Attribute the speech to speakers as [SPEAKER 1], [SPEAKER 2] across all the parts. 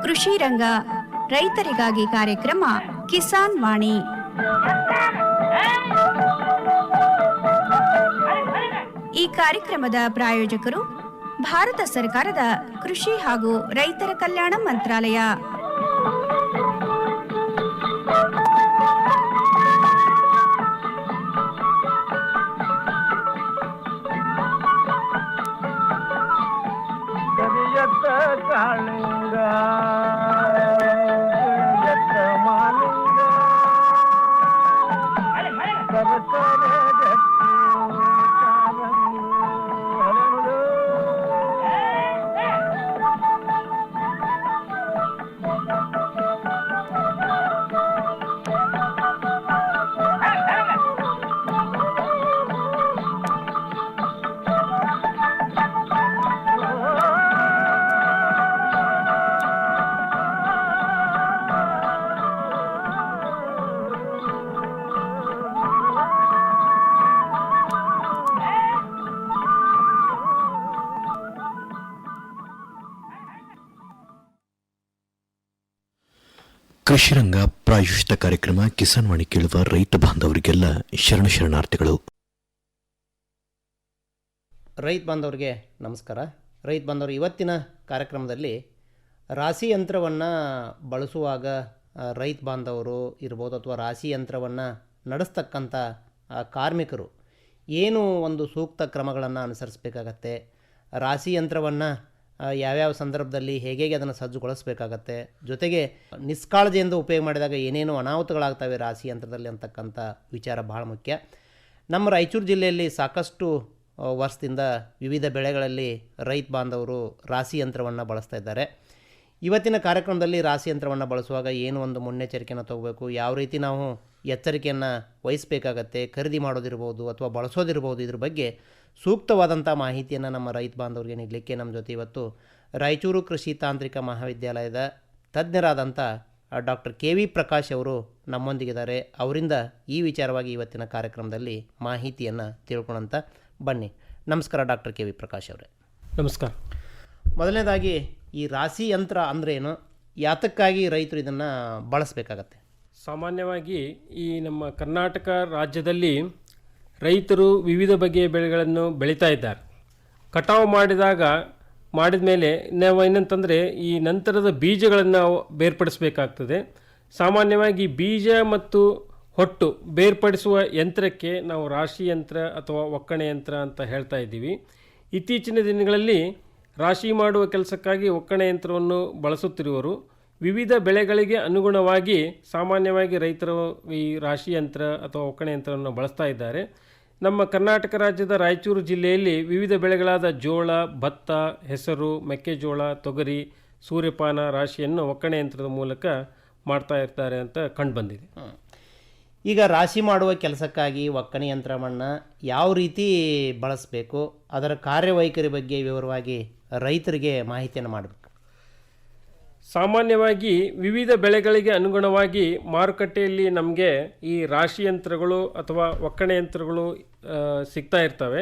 [SPEAKER 1] ಕೃಷಿ ರಂಗ ರೈತರಿಗಾಗಿ ಕಾರ್ಯಕ್ರಮ ಕಿಸಾನ್ ವಾಣಿ. ಈ ಕಾರ್ಯಕ್ರಮದ ಪ್ರಾಯೋಜಕರು ಭಾರತ ಸರ್ಕಾರದ ಕೃಷಿ ಹಾಗೂ ರೈತರ ಕಲ್ಯಾಣ ಮಂತ್ರಾಲಯ.
[SPEAKER 2] ಕೃಷಿರಂಗ ಪ್ರಾಯೋಜಿತ ಕಾರ್ಯಕ್ರಮ ಕಿಸಾನ್ ವಾಣಿ ಕೇಳುವ ರೈತ ಬಾಂಧವರಿಗೆಲ್ಲ ಶರಣಾರ್ಥಿಗಳು.
[SPEAKER 3] ರೈತ ಬಾಂಧವರಿಗೆ ನಮಸ್ಕಾರ. ರೈತ ಬಾಂಧವರು, ಇವತ್ತಿನ ಕಾರ್ಯಕ್ರಮದಲ್ಲಿ ರಾಶಿ ಯಂತ್ರವನ್ನು ಬಳಸುವಾಗ ರೈತ ಬಾಂಧವರು ಇರ್ಬೋದು ಅಥವಾ ರಾಶಿ ಯಂತ್ರವನ್ನು ನಡೆಸ್ತಕ್ಕಂಥ ಕಾರ್ಮಿಕರು ಏನು ಒಂದು ಸೂಕ್ತ ಕ್ರಮಗಳನ್ನು ಅನುಸರಿಸಬೇಕಾಗತ್ತೆ, ರಾಶಿ ಯಂತ್ರವನ್ನು ಯಾವ್ಯಾವ ಸಂದರ್ಭದಲ್ಲಿ ಹೇಗೆ ಅದನ್ನು ಸಜ್ಜುಗೊಳಿಸಬೇಕಾಗತ್ತೆ, ಜೊತೆಗೆ ನಿಷ್ಕಾಳಜಿಯಿಂದ ಉಪಯೋಗ ಮಾಡಿದಾಗ ಏನೇನು ಅನಾಹುತಗಳಾಗ್ತವೆ ರಾಶಿ ಯಂತ್ರದಲ್ಲಿ ಅಂತಕ್ಕಂಥ ವಿಚಾರ ಭಾಳ ಮುಖ್ಯ. ನಮ್ಮ ರಾಯಚೂರು ಜಿಲ್ಲೆಯಲ್ಲಿ ಸಾಕಷ್ಟು ವರ್ಷದಿಂದ ವಿವಿಧ ಬೆಳೆಗಳಲ್ಲಿ ರೈತ ಬಾಂಧವರು ರಾಶಿ ಯಂತ್ರವನ್ನು ಬಳಸ್ತಾ ಇದ್ದಾರೆ. ಇವತ್ತಿನ ಕಾರ್ಯಕ್ರಮದಲ್ಲಿ ರಾಶಿ ಯಂತ್ರವನ್ನು ಬಳಸುವಾಗ ಏನು ಒಂದು ಮುನ್ನೆಚ್ಚರಿಕೆಯನ್ನು ತಗೋಬೇಕು, ಯಾವ ರೀತಿ ನಾವು ಎಚ್ಚರಿಕೆಯನ್ನು ವಹಿಸಬೇಕಾಗತ್ತೆ, ಖರೀದಿ ಮಾಡೋದಿರ್ಬೋದು ಅಥವಾ ಬಳಸೋದಿರ್ಬೋದು, ಇದ್ರ ಬಗ್ಗೆ ಸೂಕ್ತವಾದಂಥ ಮಾಹಿತಿಯನ್ನು ನಮ್ಮ ರೈತ ಬಾಂಧವರಿಗೆ ನೀಡಲಿಕ್ಕೆ ನಮ್ಮ ಜೊತೆ ಇವತ್ತು ರಾಯಚೂರು ಕೃಷಿ ತಾಂತ್ರಿಕ ಮಹಾವಿದ್ಯಾಲಯದ ತಜ್ಞರಾದಂಥ ಡಾಕ್ಟರ್ ಕೆ.ವಿ. ಪ್ರಕಾಶ್ ಅವರು ನಮ್ಮೊಂದಿಗಿದ್ದಾರೆ. ಅವರಿಂದ ಈ ವಿಚಾರವಾಗಿ ಇವತ್ತಿನ ಕಾರ್ಯಕ್ರಮದಲ್ಲಿ ಮಾಹಿತಿಯನ್ನು ತಿಳ್ಕೊಳ್ಳೋಂಥ ಬನ್ನಿ. ನಮಸ್ಕಾರ ಡಾಕ್ಟರ್ ಕೆ.ವಿ. ಪ್ರಕಾಶ್ ಅವರೇ.
[SPEAKER 4] ನಮಸ್ಕಾರ.
[SPEAKER 3] ಮೊದಲನೇದಾಗಿ ಈ ರಾಶಿ ಯಂತ್ರ ಅಂದ್ರೇನು, ಯಾತಕ್ಕಾಗಿ ರೈತರು ಇದನ್ನು ಬಳಸಬೇಕಾಗತ್ತೆ?
[SPEAKER 4] ಸಾಮಾನ್ಯವಾಗಿ ಈ ನಮ್ಮ ಕರ್ನಾಟಕ ರಾಜ್ಯದಲ್ಲಿ ರೈತರು ವಿವಿಧ ಬಗೆಯ ಬೆಳೆಗಳನ್ನು ಬೆಳೀತಾ ಇದ್ದಾರೆ. ಕಟಾವು ಮಾಡಿದ ಮೇಲೆ ನಾವು ಏನಂತಂದರೆ ಈ ನಂತರದ ಬೀಜಗಳನ್ನು ಬೇರ್ಪಡಿಸಬೇಕಾಗ್ತದೆ. ಸಾಮಾನ್ಯವಾಗಿ ಬೀಜ ಮತ್ತು ಹೊಟ್ಟು ಬೇರ್ಪಡಿಸುವ ಯಂತ್ರಕ್ಕೆ ನಾವು ರಾಶಿ ಯಂತ್ರ ಅಥವಾ ಒಕ್ಕಣೆ ಯಂತ್ರ ಅಂತ ಹೇಳ್ತಾ ಇದ್ದೀವಿ. ಇತ್ತೀಚಿನ ದಿನಗಳಲ್ಲಿ ರಾಶಿ ಮಾಡುವ ಕೆಲಸಕ್ಕಾಗಿ ಒಕ್ಕಣೆ ಯಂತ್ರವನ್ನು ಬಳಸುತ್ತಿರುವರು. ವಿವಿಧ ಬೆಳೆಗಳಿಗೆ ಅನುಗುಣವಾಗಿ ಸಾಮಾನ್ಯವಾಗಿ ರೈತರು ಈ ರಾಶಿ ಯಂತ್ರ ಅಥವಾ ಒಕ್ಕಣೆ ಯಂತ್ರವನ್ನು ಬಳಸ್ತಾ ಇದ್ದಾರೆ. ನಮ್ಮ ಕರ್ನಾಟಕ ರಾಜ್ಯದ ರಾಯಚೂರು ಜಿಲ್ಲೆಯಲ್ಲಿ ವಿವಿಧ ಬೆಳೆಗಳಾದ ಜೋಳ, ಭತ್ತ, ಹೆಸರು, ಮೆಕ್ಕೆಜೋಳ, ತೊಗರಿ, ಸೂರ್ಯಪಾನ ರಾಶಿಯನ್ನು ಒಕ್ಕಣೆ ಯಂತ್ರದ ಮೂಲಕ ಮಾಡ್ತಾ ಇರ್ತಾರೆ ಅಂತ ಕಂಡುಬಂದಿದೆ.
[SPEAKER 3] ಈಗ ರಾಶಿ ಮಾಡುವ ಕೆಲಸಕ್ಕಾಗಿ ಒಕ್ಕಣೆ ಯಂತ್ರವನ್ನು ಯಾವ ರೀತಿ ಬಳಸಬೇಕು, ಅದರ ಕಾರ್ಯವೈಖರಿ ಬಗ್ಗೆ ವಿವರವಾಗಿ ರೈತರಿಗೆ ಮಾಹಿತಿಯನ್ನು ಮಾಡಬೇಕು.
[SPEAKER 4] ಸಾಮಾನ್ಯವಾಗಿ ವಿವಿಧ ಬೆಳೆಗಳಿಗೆ ಅನುಗುಣವಾಗಿ ಮಾರುಕಟ್ಟೆಯಲ್ಲಿ ನಮಗೆ ಈ ರಾಶಿ ಯಂತ್ರಗಳು ಅಥವಾ ಒಕ್ಕಣೆ ಯಂತ್ರಗಳು ಸಿಗ್ತಾ ಇರ್ತವೆ.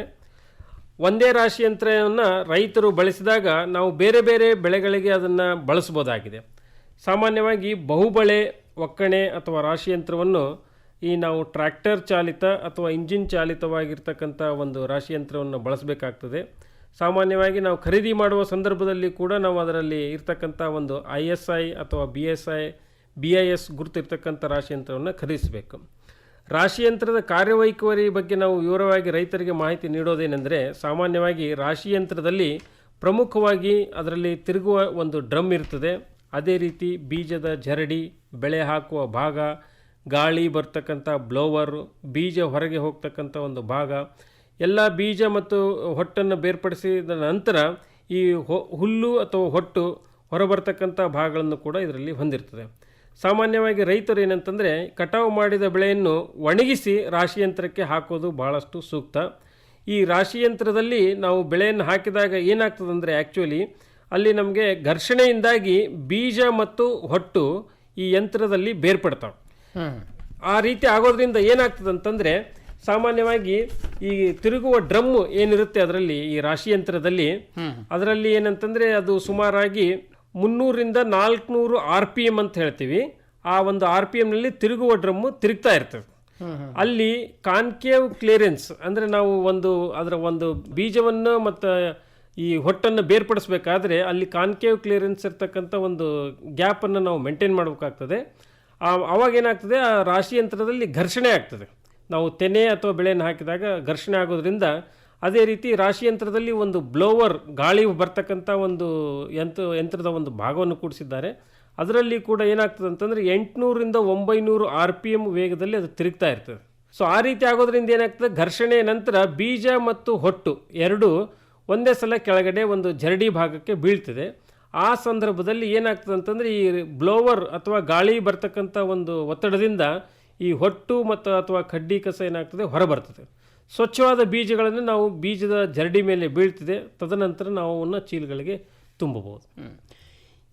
[SPEAKER 4] ಒಂದೇ ರಾಶಿ ಯಂತ್ರವನ್ನು ರೈತರು ಬಳಸಿದಾಗ ನಾವು ಬೇರೆ ಬೇರೆ ಬೆಳೆಗಳಿಗೆ ಅದನ್ನು ಬಳಸ್ಬೋದಾಗಿದೆ. ಸಾಮಾನ್ಯವಾಗಿ ಬಹುಬಳೆ ಒಕ್ಕಣೆ ಅಥವಾ ರಾಶಿ ಯಂತ್ರವನ್ನು ಈ ನಾವು ಟ್ರ್ಯಾಕ್ಟರ್ ಚಾಲಿತ ಅಥವಾ ಇಂಜಿನ್ ಚಾಲಿತವಾಗಿರ್ತಕ್ಕಂಥ ಒಂದು ರಾಶಿ ಯಂತ್ರವನ್ನು ಬಳಸಬೇಕಾಗ್ತದೆ. ಸಾಮಾನ್ಯವಾಗಿ ನಾವು ಖರೀದಿ ಮಾಡುವ ಸಂದರ್ಭದಲ್ಲಿ ಕೂಡ ನಾವು ಅದರಲ್ಲಿ ಇರ್ತಕ್ಕಂಥ ಒಂದು ISI ಅಥವಾ BIS ಗುರುತಿರ್ತಕ್ಕಂಥ ರಾಶಿ ಯಂತ್ರವನ್ನು ಖರೀದಿಸಬೇಕು. ರಾಶಿ ಯಂತ್ರದ ಕಾರ್ಯವೈಖರಿ ಬಗ್ಗೆ ನಾವು ವಿವರವಾಗಿ ರೈತರಿಗೆ ಮಾಹಿತಿ ನೀಡೋದೇನೆಂದರೆ, ಸಾಮಾನ್ಯವಾಗಿ ರಾಶಿ ಯಂತ್ರದಲ್ಲಿ ಪ್ರಮುಖವಾಗಿ ಅದರಲ್ಲಿ ತಿರುಗುವ ಒಂದು ಡ್ರಮ್ ಇರ್ತದೆ. ಅದೇ ರೀತಿ ಬೀಜದ ಜರಡಿ, ಬೆಳೆ ಹಾಕುವ ಭಾಗ, ಗಾಳಿ ಬರ್ತಕ್ಕಂಥ ಬ್ಲೋವರ್, ಬೀಜ ಹೊರಗೆ ಹೋಗ್ತಕ್ಕಂಥ ಒಂದು ಭಾಗ, ಎಲ್ಲ ಬೀಜ ಮತ್ತು ಹೊಟ್ಟನ್ನು ಬೇರ್ಪಡಿಸಿದ ನಂತರ ಈ ಹುಲ್ಲು ಅಥವಾ ಹೊಟ್ಟು ಹೊರಬರ್ತಕ್ಕಂಥ ಭಾಗಗಳನ್ನು ಕೂಡ ಇದರಲ್ಲಿ ಹೊಂದಿರ್ತದೆ. ಸಾಮಾನ್ಯವಾಗಿ ರೈತರು ಏನಂತಂದರೆ ಕಟಾವು ಮಾಡಿದ ಬೆಳೆಯನ್ನು ಒಣಗಿಸಿ ರಾಶಿ ಯಂತ್ರಕ್ಕೆ ಹಾಕೋದು ಬಹಳಷ್ಟು ಸೂಕ್ತ. ಈ ರಾಶಿ ಯಂತ್ರದಲ್ಲಿ ನಾವು ಬೆಳೆಯನ್ನು ಹಾಕಿದಾಗ ಏನಾಗ್ತದೆ ಅಂದರೆ ಆ್ಯಕ್ಚುಲಿ ಅಲ್ಲಿ ನಮಗೆ ಘರ್ಷಣೆಯಿಂದಾಗಿ ಬೀಜ ಮತ್ತು ಹೊಟ್ಟು ಈ ಯಂತ್ರದಲ್ಲಿ ಬೇರ್ಪಡ್ತಾವೆ. ಆ ರೀತಿ ಆಗೋದ್ರಿಂದ ಏನಾಗ್ತದೆ ಅಂತಂದರೆ ಸಾಮಾನ್ಯವಾಗಿ ಈ ತಿರುಗುವ ಡ್ರಮ್ಮು ಏನಿರುತ್ತೆ ಅದರಲ್ಲಿ ಈ ರಾಶಿ ಯಂತ್ರದಲ್ಲಿ ಅದರಲ್ಲಿ ಏನಂತಂದರೆ ಅದು ಸುಮಾರಾಗಿ 300ರಿಂದ 400 RPM ಅಂತ ಹೇಳ್ತೀವಿ. ಆ ಒಂದು RPMನಲ್ಲಿ ತಿರುಗುವ ಡ್ರಮ್ಮು ತಿರುಗ್ತಾ ಇರ್ತದೆ. ಅಲ್ಲಿ ಕಾನ್ಕೇವ್ ಕ್ಲಿಯರೆನ್ಸ್ ಅಂದರೆ ನಾವು ಅದರ ಒಂದು ಬೀಜವನ್ನು ಮತ್ತು ಈ ಹೊಟ್ಟನ್ನು ಬೇರ್ಪಡಿಸ್ಬೇಕಾದ್ರೆ ಅಲ್ಲಿ ಕಾನ್ಕೇವ್ ಕ್ಲಿಯರೆನ್ಸ್ ಇರ್ತಕ್ಕಂಥ ಒಂದು ಗ್ಯಾಪನ್ನು ನಾವು ಮೇಂಟೈನ್ ಮಾಡಬೇಕಾಗ್ತದೆ. ಅವಾಗ ಏನಾಗ್ತದೆ, ಆ ರಾಶಿ ಯಂತ್ರದಲ್ಲಿ ಘರ್ಷಣೆ ಆಗ್ತದೆ. ನಾವು ತೆನೆ ಅಥವಾ ಬೆಳೆಯನ್ನು ಹಾಕಿದಾಗ ಘರ್ಷಣೆ ಆಗೋದ್ರಿಂದ, ಅದೇ ರೀತಿ ರಾಶಿ ಯಂತ್ರದಲ್ಲಿ ಒಂದು ಬ್ಲೋವರ್ ಗಾಳಿ ಬರ್ತಕ್ಕಂಥ ಒಂದು ಯಂತ್ರದ ಒಂದು ಭಾಗವನ್ನು ಕೂಡಿಸಿದ್ದಾರೆ. ಅದರಲ್ಲಿ ಕೂಡ ಏನಾಗ್ತದೆ ಅಂತಂದರೆ 800ರಿಂದ 900 RPM ವೇಗದಲ್ಲಿ ಅದು ತಿರುಗ್ತಾ ಇರ್ತದೆ. ಸೊ ಆ ರೀತಿ ಆಗೋದ್ರಿಂದ ಏನಾಗ್ತದೆ, ಘರ್ಷಣೆಯ ನಂತರ ಬೀಜ ಮತ್ತು ಹೊಟ್ಟು ಎರಡೂ ಒಂದೇ ಸಲ ಕೆಳಗಡೆ ಒಂದು ಜರಡಿ ಭಾಗಕ್ಕೆ ಬೀಳ್ತದೆ. ಆ ಸಂದರ್ಭದಲ್ಲಿ ಏನಾಗ್ತದೆ ಅಂತಂದರೆ ಈ ಬ್ಲೋವರ್ ಅಥವಾ ಗಾಳಿ ಬರ್ತಕ್ಕಂಥ ಒಂದು ಒತ್ತಡದಿಂದ ಈ ಹೊಟ್ಟು ಮತ್ತು ಅಥವಾ ಕಡ್ಡಿ ಕಸ ಏನಾಗ್ತದೆ ಹೊರಬರ್ತದೆ. ಸ್ವಚ್ಛವಾದ ಬೀಜಗಳನ್ನು ನಾವು ಬೀಜದ ಜರಡಿ ಮೇಲೆ ಬೀಳ್ತದೆ. ತದನಂತರ ನಾವು ಅವನ್ನ ಚೀಲಗಳಿಗೆ ತುಂಬಬಹುದು.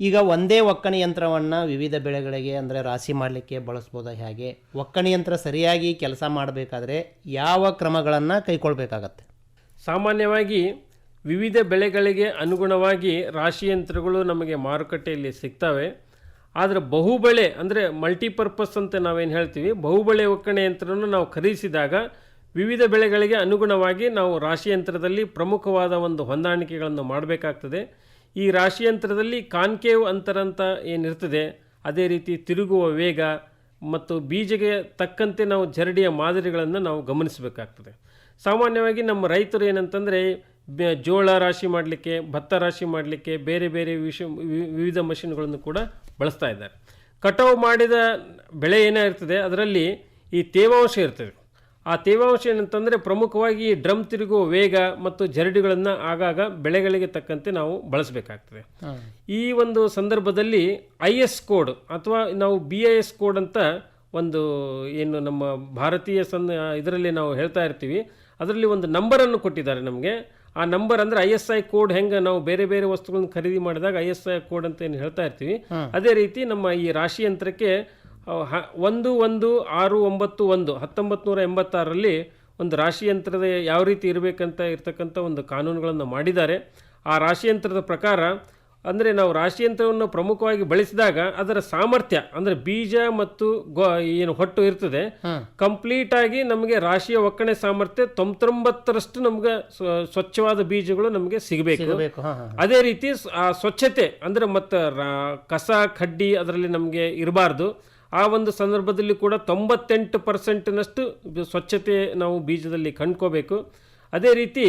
[SPEAKER 3] ಈಗ ಒಂದೇ ಒಕ್ಕಣೆ ಯಂತ್ರವನ್ನು ವಿವಿಧ ಬೆಳೆಗಳಿಗೆ ಅಂದರೆ ರಾಶಿ ಮಾಡಲಿಕ್ಕೆ ಬಳಸ್ಬೋದಾ? ಹೇಗೆ ಒಕ್ಕಣೆ ಯಂತ್ರ ಸರಿಯಾಗಿ ಕೆಲಸ ಮಾಡಬೇಕಾದ್ರೆ ಯಾವ ಕ್ರಮಗಳನ್ನು ಕೈಗೊಳ್ಳಬೇಕಾಗತ್ತೆ?
[SPEAKER 4] ಸಾಮಾನ್ಯವಾಗಿ ವಿವಿಧ ಬೆಳೆಗಳಿಗೆ ಅನುಗುಣವಾಗಿ ರಾಶಿ ಯಂತ್ರಗಳು ನಮಗೆ ಮಾರುಕಟ್ಟೆಯಲ್ಲಿ ಸಿಗ್ತವೆ. ಆದರೆ ಬಹುಬೆಳೆ ಅಂದರೆ ಮಲ್ಟಿಪರ್ಪಸ್ ಅಂತ ನಾವೇನು ಹೇಳ್ತೀವಿ, ಬಹುಬೆಳೆ ಒಕ್ಕಣೆ ಯಂತ್ರವನ್ನು ನಾವು ಖರೀದಿಸಿದಾಗ ವಿವಿಧ ಬೆಳೆಗಳಿಗೆ ಅನುಗುಣವಾಗಿ ನಾವು ರಾಶಿ ಯಂತ್ರದಲ್ಲಿ ಪ್ರಮುಖವಾದ ಒಂದು ಹೊಂದಾಣಿಕೆಗಳನ್ನು ಮಾಡಬೇಕಾಗ್ತದೆ. ಈ ರಾಶಿ ಯಂತ್ರದಲ್ಲಿ ಕಾನ್ಕೇವ್ ಅಂತರ ಅಂತ ಏನಿರ್ತದೆ, ಅದೇ ರೀತಿ ತಿರುಗುವ ವೇಗ ಮತ್ತು ಬೀಜಗೆ ತಕ್ಕಂತೆ ನಾವು ಜರಡಿಯ ಮಾದರಿಗಳನ್ನು ನಾವು ಗಮನಿಸಬೇಕಾಗ್ತದೆ. ಸಾಮಾನ್ಯವಾಗಿ ನಮ್ಮ ರೈತರು ಏನಂತಂದರೆ ಜೋಳ ರಾಶಿ ಮಾಡಲಿಕ್ಕೆ, ಭತ್ತ ರಾಶಿ ಮಾಡಲಿಕ್ಕೆ ಬೇರೆ ಬೇರೆ ವಿವಿಧ ಮಷಿನ್ಗಳನ್ನು ಕೂಡ ಬಳಸ್ತಾ ಇದ್ದಾರೆ. ಕಟಾವು ಮಾಡಿದ ಬೆಳೆ ಏನಾಗಿರ್ತದೆ ಅದರಲ್ಲಿ ಈ ತೇವಾಂಶ ಇರ್ತದೆ. ಆ ತೇವಾಂಶ ಏನಂತಂದರೆ ಪ್ರಮುಖವಾಗಿ ಡ್ರಮ್ ತಿರುಗುವ ವೇಗ ಮತ್ತು ಜರಡಿಗಳನ್ನು ಆಗಾಗ ಬೆಳೆಗಳಿಗೆ ತಕ್ಕಂತೆ ನಾವು ಬಳಸಬೇಕಾಗ್ತದೆ. ಈ ಒಂದು ಸಂದರ್ಭದಲ್ಲಿ IS ಕೋಡ್ ಅಥವಾ ನಾವು BIS ಕೋಡ್ ಅಂತ ಒಂದು ಏನು ನಮ್ಮ ಭಾರತೀಯ ಇದರಲ್ಲಿ ನಾವು ಹೇಳ್ತಾ ಇರ್ತೀವಿ, ಅದರಲ್ಲಿ ಒಂದು ನಂಬರನ್ನು ಕೊಟ್ಟಿದ್ದಾರೆ ನಮಗೆ. ಆ ನಂಬರ್ ಅಂದರೆ ISI ಕೋಡ್ ಹೆಂಗೆ ನಾವು ಬೇರೆ ಬೇರೆ ವಸ್ತುಗಳನ್ನು ಖರೀದಿ ಮಾಡಿದಾಗ ISI ಕೋಡ್ ಅಂತ ಏನು ಹೇಳ್ತಾ ಇರ್ತೀವಿ, ಅದೇ ರೀತಿ ನಮ್ಮ ಈ ರಾಶಿ ಯಂತ್ರಕ್ಕೆ 11691 1986ರಲ್ಲಿ ಒಂದು ರಾಶಿ ಯಂತ್ರದ ಯಾವ ರೀತಿ ಇರಬೇಕಂತ ಇರ್ತಕ್ಕಂಥ ಒಂದು ಕಾನೂನುಗಳನ್ನು ಮಾಡಿದ್ದಾರೆ. ಆ ರಾಶಿ ಯಂತ್ರದ ಪ್ರಕಾರ ಅಂದರೆ ನಾವು ರಾಶಿ ಯಂತ್ರವನ್ನು ಪ್ರಮುಖವಾಗಿ ಬಳಸಿದಾಗ ಅದರ ಸಾಮರ್ಥ್ಯ ಅಂದರೆ ಬೀಜ ಮತ್ತು ಏನು ಹೊಟ್ಟು ಇರ್ತದೆ ಕಂಪ್ಲೀಟ್ ಆಗಿ ನಮಗೆ ರಾಶಿಯ ಒಕ್ಕಣೆ ಸಾಮರ್ಥ್ಯ 99ರಷ್ಟು ನಮ್ಗೆ ಸ್ವಚ್ಛವಾದ ಬೀಜಗಳು ನಮಗೆ ಸಿಗಬೇಕು. ಅದೇ ರೀತಿ ಆ ಸ್ವಚ್ಛತೆ ಅಂದರೆ ಮತ್ತು ಕಸ ಕಡ್ಡಿ ಅದರಲ್ಲಿ ನಮಗೆ ಇರಬಾರ್ದು. ಆ ಒಂದು ಸಂದರ್ಭದಲ್ಲಿ ಕೂಡ 98%ನಷ್ಟು ಸ್ವಚ್ಛತೆ ನಾವು ಬೀಜದಲ್ಲಿ ಕಂಡ್ಕೋಬೇಕು. ಅದೇ ರೀತಿ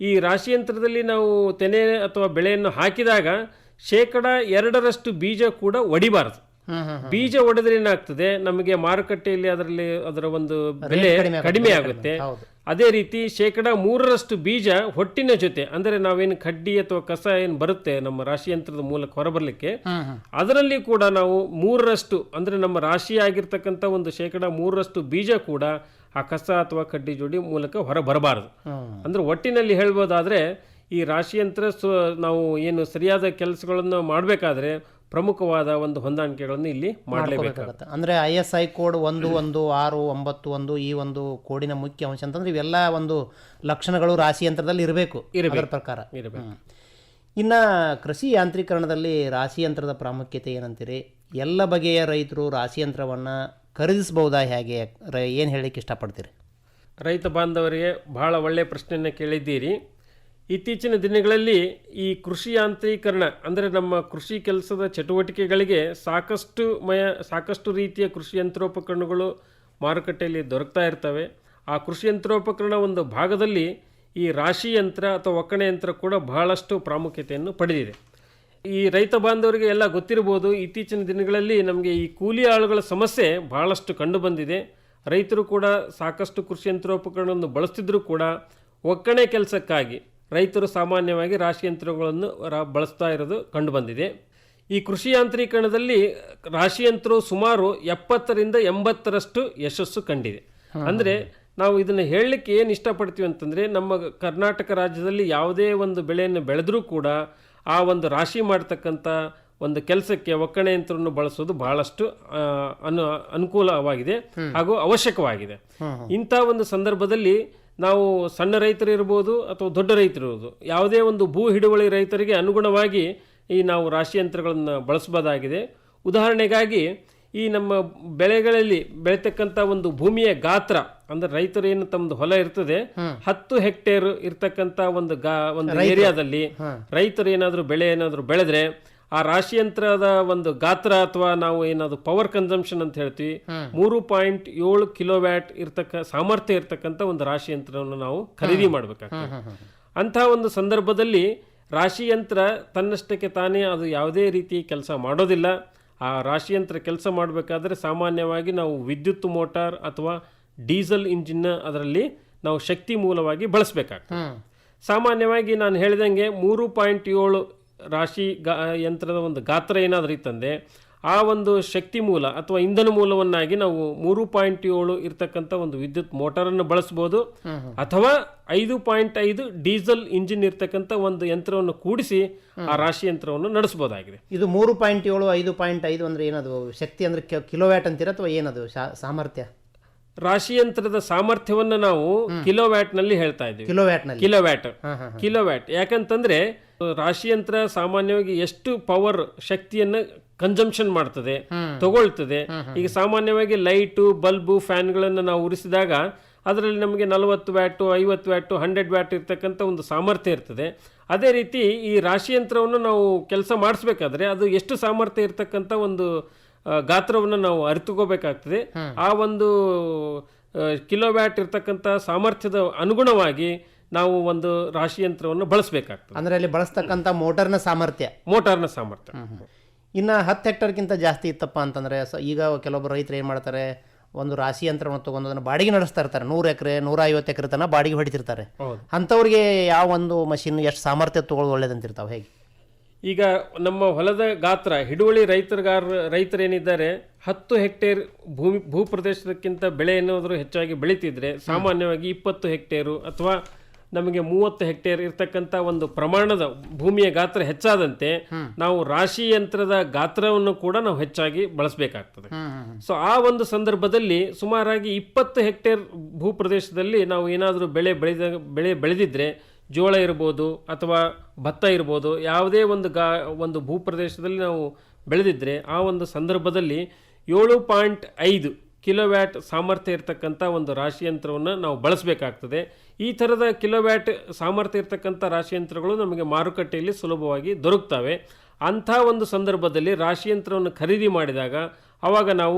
[SPEAKER 4] ಈ ರಾಶಿ ಯಂತ್ರದಲ್ಲಿ ನಾವು ತೆನೆ ಅಥವಾ ಬೆಳೆಯನ್ನು ಹಾಕಿದಾಗ 2% ಬೀಜ ಕೂಡ ಒಡಿಬಾರದು. ಬೀಜ ಒಡೆದ್ರೆ ಏನಾಗ್ತದೆ, ನಮಗೆ ಮಾರುಕಟ್ಟೆಯಲ್ಲಿ ಅದರ ಒಂದು ಬೆಲೆ ಕಡಿಮೆ ಆಗುತ್ತೆ. ಅದೇ ರೀತಿ 3% ಬೀಜ ಹೊಟ್ಟಿನ ಜೊತೆ ಅಂದರೆ ನಾವೇನು ಕಡ್ಡಿ ಅಥವಾ ಕಸ ಏನು ಬರುತ್ತೆ ನಮ್ಮ ರಾಶಿ ಯಂತ್ರದ ಮೂಲಕ ಹೊರಬರಲಿಕ್ಕೆ, ಅದರಲ್ಲಿ ಕೂಡ ನಾವು 3% ಅಂದರೆ ನಮ್ಮ ರಾಶಿ ಆಗಿರ್ತಕ್ಕಂಥ ಒಂದು 3% ಬೀಜ ಕೂಡ ಆ ಕಸ ಅಥವಾ ಕಡ್ಡಿ ಜೋಡಿ ಮೂಲಕ ಹೊರ ಬರಬಾರದು. ಅಂದ್ರೆ ಒಟ್ಟಿನಲ್ಲಿ ಹೇಳ್ಬೋದಾದ್ರೆ ಈ ರಾಶಿ ಯಂತ್ರ ನಾವು ಏನು ಸರಿಯಾದ ಕೆಲಸಗಳನ್ನು ಮಾಡಬೇಕಾದ್ರೆ ಪ್ರಮುಖವಾದ ಒಂದು ಹೊಂದಾಣಿಕೆಗಳನ್ನು ಇಲ್ಲಿ ಮಾಡಲೇಬೇಕಾಗುತ್ತೆ.
[SPEAKER 3] ಅಂದರೆ ISI ಕೋಡ್ 11691 ಈ ಒಂದು ಕೋಡಿನ ಮುಖ್ಯ ಅಂಶ ಅಂತಂದ್ರೆ ಇವೆಲ್ಲ ಒಂದು ಲಕ್ಷಣಗಳು ರಾಶಿ ಯಂತ್ರದಲ್ಲಿ ಇರಬೇಕು. ಇದರ ಪ್ರಕಾರ ಇರಬೇಕು. ಇನ್ನು ಕೃಷಿ ಯಾಂತ್ರೀಕರಣದಲ್ಲಿ ರಾಶಿ ಯಂತ್ರದ ಪ್ರಾಮುಖ್ಯತೆ ಏನಂತೀರಿ? ಎಲ್ಲ ಬಗೆಯ ರೈತರು ರಾಶಿ ಯಂತ್ರವನ್ನು ಖರೀದಿಸಬಹುದಾ? ಹೇಗೆ ಏನು ಹೇಳಲಿಕ್ಕೆ ಇಷ್ಟಪಡ್ತೀರಿ?
[SPEAKER 4] ರೈತ ಬಾಂಧವರಿಗೆ ಬಹಳ ಒಳ್ಳೆಯ ಪ್ರಶ್ನೆಯನ್ನು ಕೇಳಿದ್ದೀರಿ. ಇತ್ತೀಚಿನ ದಿನಗಳಲ್ಲಿ ಈ ಕೃಷಿ ಯಾಂತ್ರೀಕರಣ ಅಂದರೆ ನಮ್ಮ ಕೃಷಿ ಕೆಲಸದ ಚಟುವಟಿಕೆಗಳಿಗೆ ಸಾಕಷ್ಟು ರೀತಿಯ ಕೃಷಿ ಯಂತ್ರೋಪಕರಣಗಳು ಮಾರುಕಟ್ಟೆಯಲ್ಲಿ ದೊರಕ್ತಾ ಇರ್ತವೆ. ಆ ಕೃಷಿ ಯಂತ್ರೋಪಕರಣ ಒಂದು ಭಾಗದಲ್ಲಿ ಈ ರಾಶಿ ಯಂತ್ರ ಅಥವಾ ಒಕ್ಕಣೆ ಯಂತ್ರ ಕೂಡ ಬಹಳಷ್ಟು ಪ್ರಾಮುಖ್ಯತೆಯನ್ನು ಪಡೆದಿದೆ. ಈ ರೈತ ಬಾಂಧವರಿಗೆ ಎಲ್ಲ ಗೊತ್ತಿರ್ಬೋದು, ಇತ್ತೀಚಿನ ದಿನಗಳಲ್ಲಿ ನಮಗೆ ಈ ಕೂಲಿ ಆಳುಗಳ ಸಮಸ್ಯೆ ಬಹಳಷ್ಟು ಕಂಡು ಬಂದಿದೆ. ರೈತರು ಕೂಡ ಸಾಕಷ್ಟು ಕೃಷಿ ಯಂತ್ರೋಪಕರಣವನ್ನು ಬಳಸ್ತಿದ್ರೂ ಕೂಡ ಒಕ್ಕಣೆ ಕೆಲಸಕ್ಕಾಗಿ ರೈತರು ಸಾಮಾನ್ಯವಾಗಿ ರಾಶಿ ಯಂತ್ರಗಳನ್ನು ಬಳಸ್ತಾ ಇರೋದು ಕಂಡು ಬಂದಿದೆ. ಈ ಕೃಷಿ ಯಾಂತ್ರೀಕರಣದಲ್ಲಿ ರಾಶಿ ಯಂತ್ರವು ಸುಮಾರು 70ರಿಂದ 80ರಷ್ಟು ಯಶಸ್ಸು ಕಂಡಿದೆ. ಅಂದರೆ ನಾವು ಇದನ್ನು ಹೇಳಲಿಕ್ಕೆ ಏನು ಇಷ್ಟಪಡ್ತೀವಿ ಅಂತಂದರೆ, ನಮ್ಮ ಕರ್ನಾಟಕ ರಾಜ್ಯದಲ್ಲಿ ಯಾವುದೇ ಒಂದು ಬೆಳೆಯನ್ನು ಬೆಳೆದರೂ ಕೂಡ ಆ ಒಂದು ರಾಶಿ ಮಾಡ್ತಕ್ಕಂಥ ಒಂದು ಕೆಲಸಕ್ಕೆ ಒಕ್ಕಣೆ ಯಂತ್ರವನ್ನು ಬಳಸೋದು ಬಹಳಷ್ಟು ಅನುಕೂಲವಾಗಿದೆ ಹಾಗೂ ಅವಶ್ಯಕವಾಗಿದೆ. ಇಂಥ ಒಂದು ಸಂದರ್ಭದಲ್ಲಿ ನಾವು ಸಣ್ಣ ರೈತರು ಇರ್ಬೋದು ಅಥವಾ ದೊಡ್ಡ ರೈತರು ಇರ್ಬೋದು, ಯಾವುದೇ ಒಂದು ಭೂ ಹಿಡುವಳಿ ರೈತರಿಗೆ ಅನುಗುಣವಾಗಿ ಈ ನಾವು ರಾಶಿ ಯಂತ್ರಗಳನ್ನು ಬಳಸಬಹುದಾಗಿದೆ. ಉದಾಹರಣೆಗಾಗಿ ಈ ನಮ್ಮ ಬೆಳೆಗಳಲ್ಲಿ ಬೆಳೀತಕ್ಕಂಥ ಒಂದು ಭೂಮಿಯ ಗಾತ್ರ ಅಂದ್ರೆ ರೈತರು ಏನು ತಮ್ಮದು ಹೊಲ ಇರ್ತದೆ 10 ಹೆಕ್ಟೇರ್ ಇರ್ತಕ್ಕಂಥ ಒಂದು ಏರಿಯಾದಲ್ಲಿ ರೈತರು ಏನಾದರೂ ಬೆಳೆ ಏನಾದರೂ ಬೆಳೆದ್ರೆ ಆ ರಾಶಿ ಯಂತ್ರದ ಒಂದು ಗಾತ್ರ ಅಥವಾ ನಾವು ಏನಾದ್ರು ಪವರ್ ಕನ್ಸಂಪ್ಷನ್ ಅಂತ ಹೇಳ್ತೀವಿ 3.7 ಕಿಲೋವ್ಯಾಟ್ ಸಾಮರ್ಥ್ಯ ಇರ್ತಕ್ಕಂಥ ಒಂದು ರಾಶಿ ಯಂತ್ರವನ್ನು ನಾವು ಖರೀದಿ ಮಾಡಬೇಕಾಗ್ತದೆ. ಅಂಥ ಒಂದು ಸಂದರ್ಭದಲ್ಲಿ ರಾಶಿ ಯಂತ್ರ ತನ್ನಷ್ಟಕ್ಕೆ ತಾನೇ ಅದು ಯಾವುದೇ ರೀತಿ ಕೆಲಸ ಮಾಡೋದಿಲ್ಲ. ಆ ರಾಶಿ ಯಂತ್ರ ಕೆಲಸ ಮಾಡಬೇಕಾದ್ರೆ ಸಾಮಾನ್ಯವಾಗಿ ನಾವು ವಿದ್ಯುತ್ ಮೋಟಾರ್ ಅಥವಾ ಡೀಸೆಲ್ ಇಂಜಿನ್ ಅದರಲ್ಲಿ ನಾವು ಶಕ್ತಿ ಮೂಲವಾಗಿ ಬಳಸಬೇಕಾಗ್ತದೆ. ಸಾಮಾನ್ಯವಾಗಿ ನಾನು ಹೇಳಿದಂಗೆ 3.7 ರಾಶಿ ಯಂತ್ರದ ಒಂದು ಗಾತ್ರ ಏನಾದರೂ ಇತ್ತಂದರೆ ಆ ಒಂದು ಶಕ್ತಿ ಮೂಲ ಅಥವಾ ಇಂಧನ ಮೂಲವನ್ನಾಗಿ ನಾವು 3.7 ಇರ್ತಕ್ಕಂಥ ಒಂದು ವಿದ್ಯುತ್ ಮೋಟಾರನ್ನು ಬಳಸ್ಬೋದು, ಅಥವಾ 5.5 ಡೀಸೆಲ್ ಇಂಜಿನ್ ಇರ್ತಕ್ಕಂಥ ಒಂದು ಯಂತ್ರವನ್ನು ಕೂಡಿಸಿ ಆ ರಾಶಿ ಯಂತ್ರವನ್ನು ನಡೆಸಬಹುದಾಗಿದೆ.
[SPEAKER 3] ಇದು 3.7 5.5 ಅಂದ್ರೆ ಏನದು ಶಕ್ತಿ ಅಂದ್ರೆ ಕಿಲೋವ್ಯಾಟ್ ಅಂತೀರ ಅಥವಾ ಏನದು ಸಾಮರ್ಥ್ಯ?
[SPEAKER 4] ರಾಶಿ ಯಂತ್ರದ ಸಾಮರ್ಥ್ಯವನ್ನು ನಾವು ಕಿಲೋವ್ಯಾಟ್ ನಲ್ಲಿ ಹೇಳ್ತಾ ಇದ್ದೀವಿ. ಕಿಲೋವ್ಯಾಟ್ ಯಾಕಂತಂದ್ರೆ ರಾಶಿ ಯಂತ್ರ ಸಾಮಾನ್ಯವಾಗಿ ಎಷ್ಟು ಪವರ್ ಶಕ್ತಿಯನ್ನ ಕನ್ಸಂಪ್ಷನ್ ಮಾಡ್ತದೆ, ತಗೊಳ್ತದೆ. ಈಗ ಸಾಮಾನ್ಯವಾಗಿ ಲೈಟು, ಬಲ್ಬು, ಫ್ಯಾನ್ಗಳನ್ನು ನಾವು ಉರಿಸಿದಾಗ ಅದರಲ್ಲಿ ನಮಗೆ 40 ವ್ಯಾಟು, 50 ವ್ಯಾಟು, 100 ವ್ಯಾಟ್ ಇರ್ತಕ್ಕಂಥ ಒಂದು ಸಾಮರ್ಥ್ಯ ಇರ್ತದೆ. ಅದೇ ರೀತಿ ಈ ರಾಶಿ ಯಂತ್ರವನ್ನು ನಾವು ಕೆಲಸ ಮಾಡಿಸ್ಬೇಕಾದ್ರೆ ಅದು ಎಷ್ಟು ಸಾಮರ್ಥ್ಯ ಇರ್ತಕ್ಕಂಥ ಒಂದು ಗಾತ್ರವನ್ನು ನಾವು ಅರಿತುಕೋಬೇಕಾಗ್ತದೆ. ಆ ಒಂದು ಕಿಲೋವ್ಯಾಟ್ ಇರ್ತಕ್ಕಂಥ ಸಾಮರ್ಥ್ಯದ ಅನುಗುಣವಾಗಿ ನಾವು ಒಂದು ರಾಶಿ ಯಂತ್ರವನ್ನು ಬಳಸಬೇಕಾಗ್ತದೆ.
[SPEAKER 3] ಅಂದ್ರೆ ಅಲ್ಲಿ ಬಳಸ್ತಕ್ಕಂಥ ಮೋಟಾರ್ನ ಸಾಮರ್ಥ್ಯ. ಇನ್ನು 10 ಹೆಕ್ಟರ್ಗಿಂತ ಜಾಸ್ತಿ ಇತ್ತಪ್ಪ ಅಂತಂದ್ರೆ ಈಗ ಕೆಲವೊಬ್ಬರು ರೈತರು ಏನು ಮಾಡ್ತಾರೆ, ಒಂದು ರಾಶಿ ಯಂತ್ರವನ್ನು ತೊಗೊಂಡು ಅದನ್ನು ಬಾಡಿಗೆ ನಡೆಸ್ತಾ ಇರ್ತಾರೆ. 100 ಎಕರೆ 150 ಎಕರೆ ತನಕ ಬಾಡಿಗೆ ಹೊಡಿತಿರ್ತಾರೆ. ಅಂಥವ್ರಿಗೆ ಯಾವ ಒಂದು ಮಷಿನ್ ಎಷ್ಟು ಸಾಮರ್ಥ್ಯ ತೊಗೊಳ್ಳೋದು ಒಳ್ಳೇದಂತಿರ್ತಾವೆ ಹೇಗೆ?
[SPEAKER 4] ಈಗ ನಮ್ಮ ಹೊಲದ ಗಾತ್ರ ಹಿಡುವಳಿ ರೈತರೇನಿದ್ದಾರೆ 10 ಹೆಕ್ಟೇರ್ ಭೂ ಪ್ರದೇಶಕ್ಕಿಂತ ಬೆಳೆ ಏನಾದರೂ ಹೆಚ್ಚಾಗಿ ಬೆಳೀತಿದ್ರೆ ಸಾಮಾನ್ಯವಾಗಿ 20 ಹೆಕ್ಟೇರು ಅಥವಾ ನಮಗೆ 30 ಹೆಕ್ಟೇರ್ ಇರ್ತಕ್ಕಂಥ ಒಂದು ಪ್ರಮಾಣದ ಭೂಮಿಯ ಗಾತ್ರ ಹೆಚ್ಚಾದಂತೆ ನಾವು ರಾಶಿ ಯಂತ್ರದ ಗಾತ್ರವನ್ನು ಕೂಡ ನಾವು ಹೆಚ್ಚಾಗಿ ಬಳಸಬೇಕಾಗ್ತದೆ. ಸೊ ಆ ಒಂದು ಸಂದರ್ಭದಲ್ಲಿ ಸುಮಾರಾಗಿ 20 ಹೆಕ್ಟೇರ್ ಭೂ ಪ್ರದೇಶದಲ್ಲಿ ನಾವು ಏನಾದರೂ ಬೆಳೆ ಬೆಳೆದಿದ್ರೆ, ಜೋಳ ಇರ್ಬೋದು ಅಥವಾ ಭತ್ತ ಇರ್ಬೋದು, ಯಾವುದೇ ಒಂದು ಭೂ ಪ್ರದೇಶದಲ್ಲಿ ನಾವು ಬೆಳೆದಿದ್ರೆ ಆ ಒಂದು ಸಂದರ್ಭದಲ್ಲಿ 7.5 ಕಿಲೋವ್ಯಾಟ್ ಸಾಮರ್ಥ್ಯ ಇರ್ತಕ್ಕಂಥ ಒಂದು ರಾಶಿ ಯಂತ್ರವನ್ನು ನಾವು ಬಳಸಬೇಕಾಗ್ತದೆ. ಈ ಥರದ ಕಿಲೋವ್ಯಾಟ್ ಸಾಮರ್ಥ್ಯ ಇರ್ತಕ್ಕಂಥ ರಾಶಿ ಯಂತ್ರಗಳು ನಮಗೆ ಮಾರುಕಟ್ಟೆಯಲ್ಲಿ ಸುಲಭವಾಗಿ ದೊರಕ್ತವೆ. ಅಂಥ ಒಂದು ಸಂದರ್ಭದಲ್ಲಿ ರಾಶಿ ಯಂತ್ರವನ್ನು ಖರೀದಿ ಮಾಡಿದಾಗ ಆವಾಗ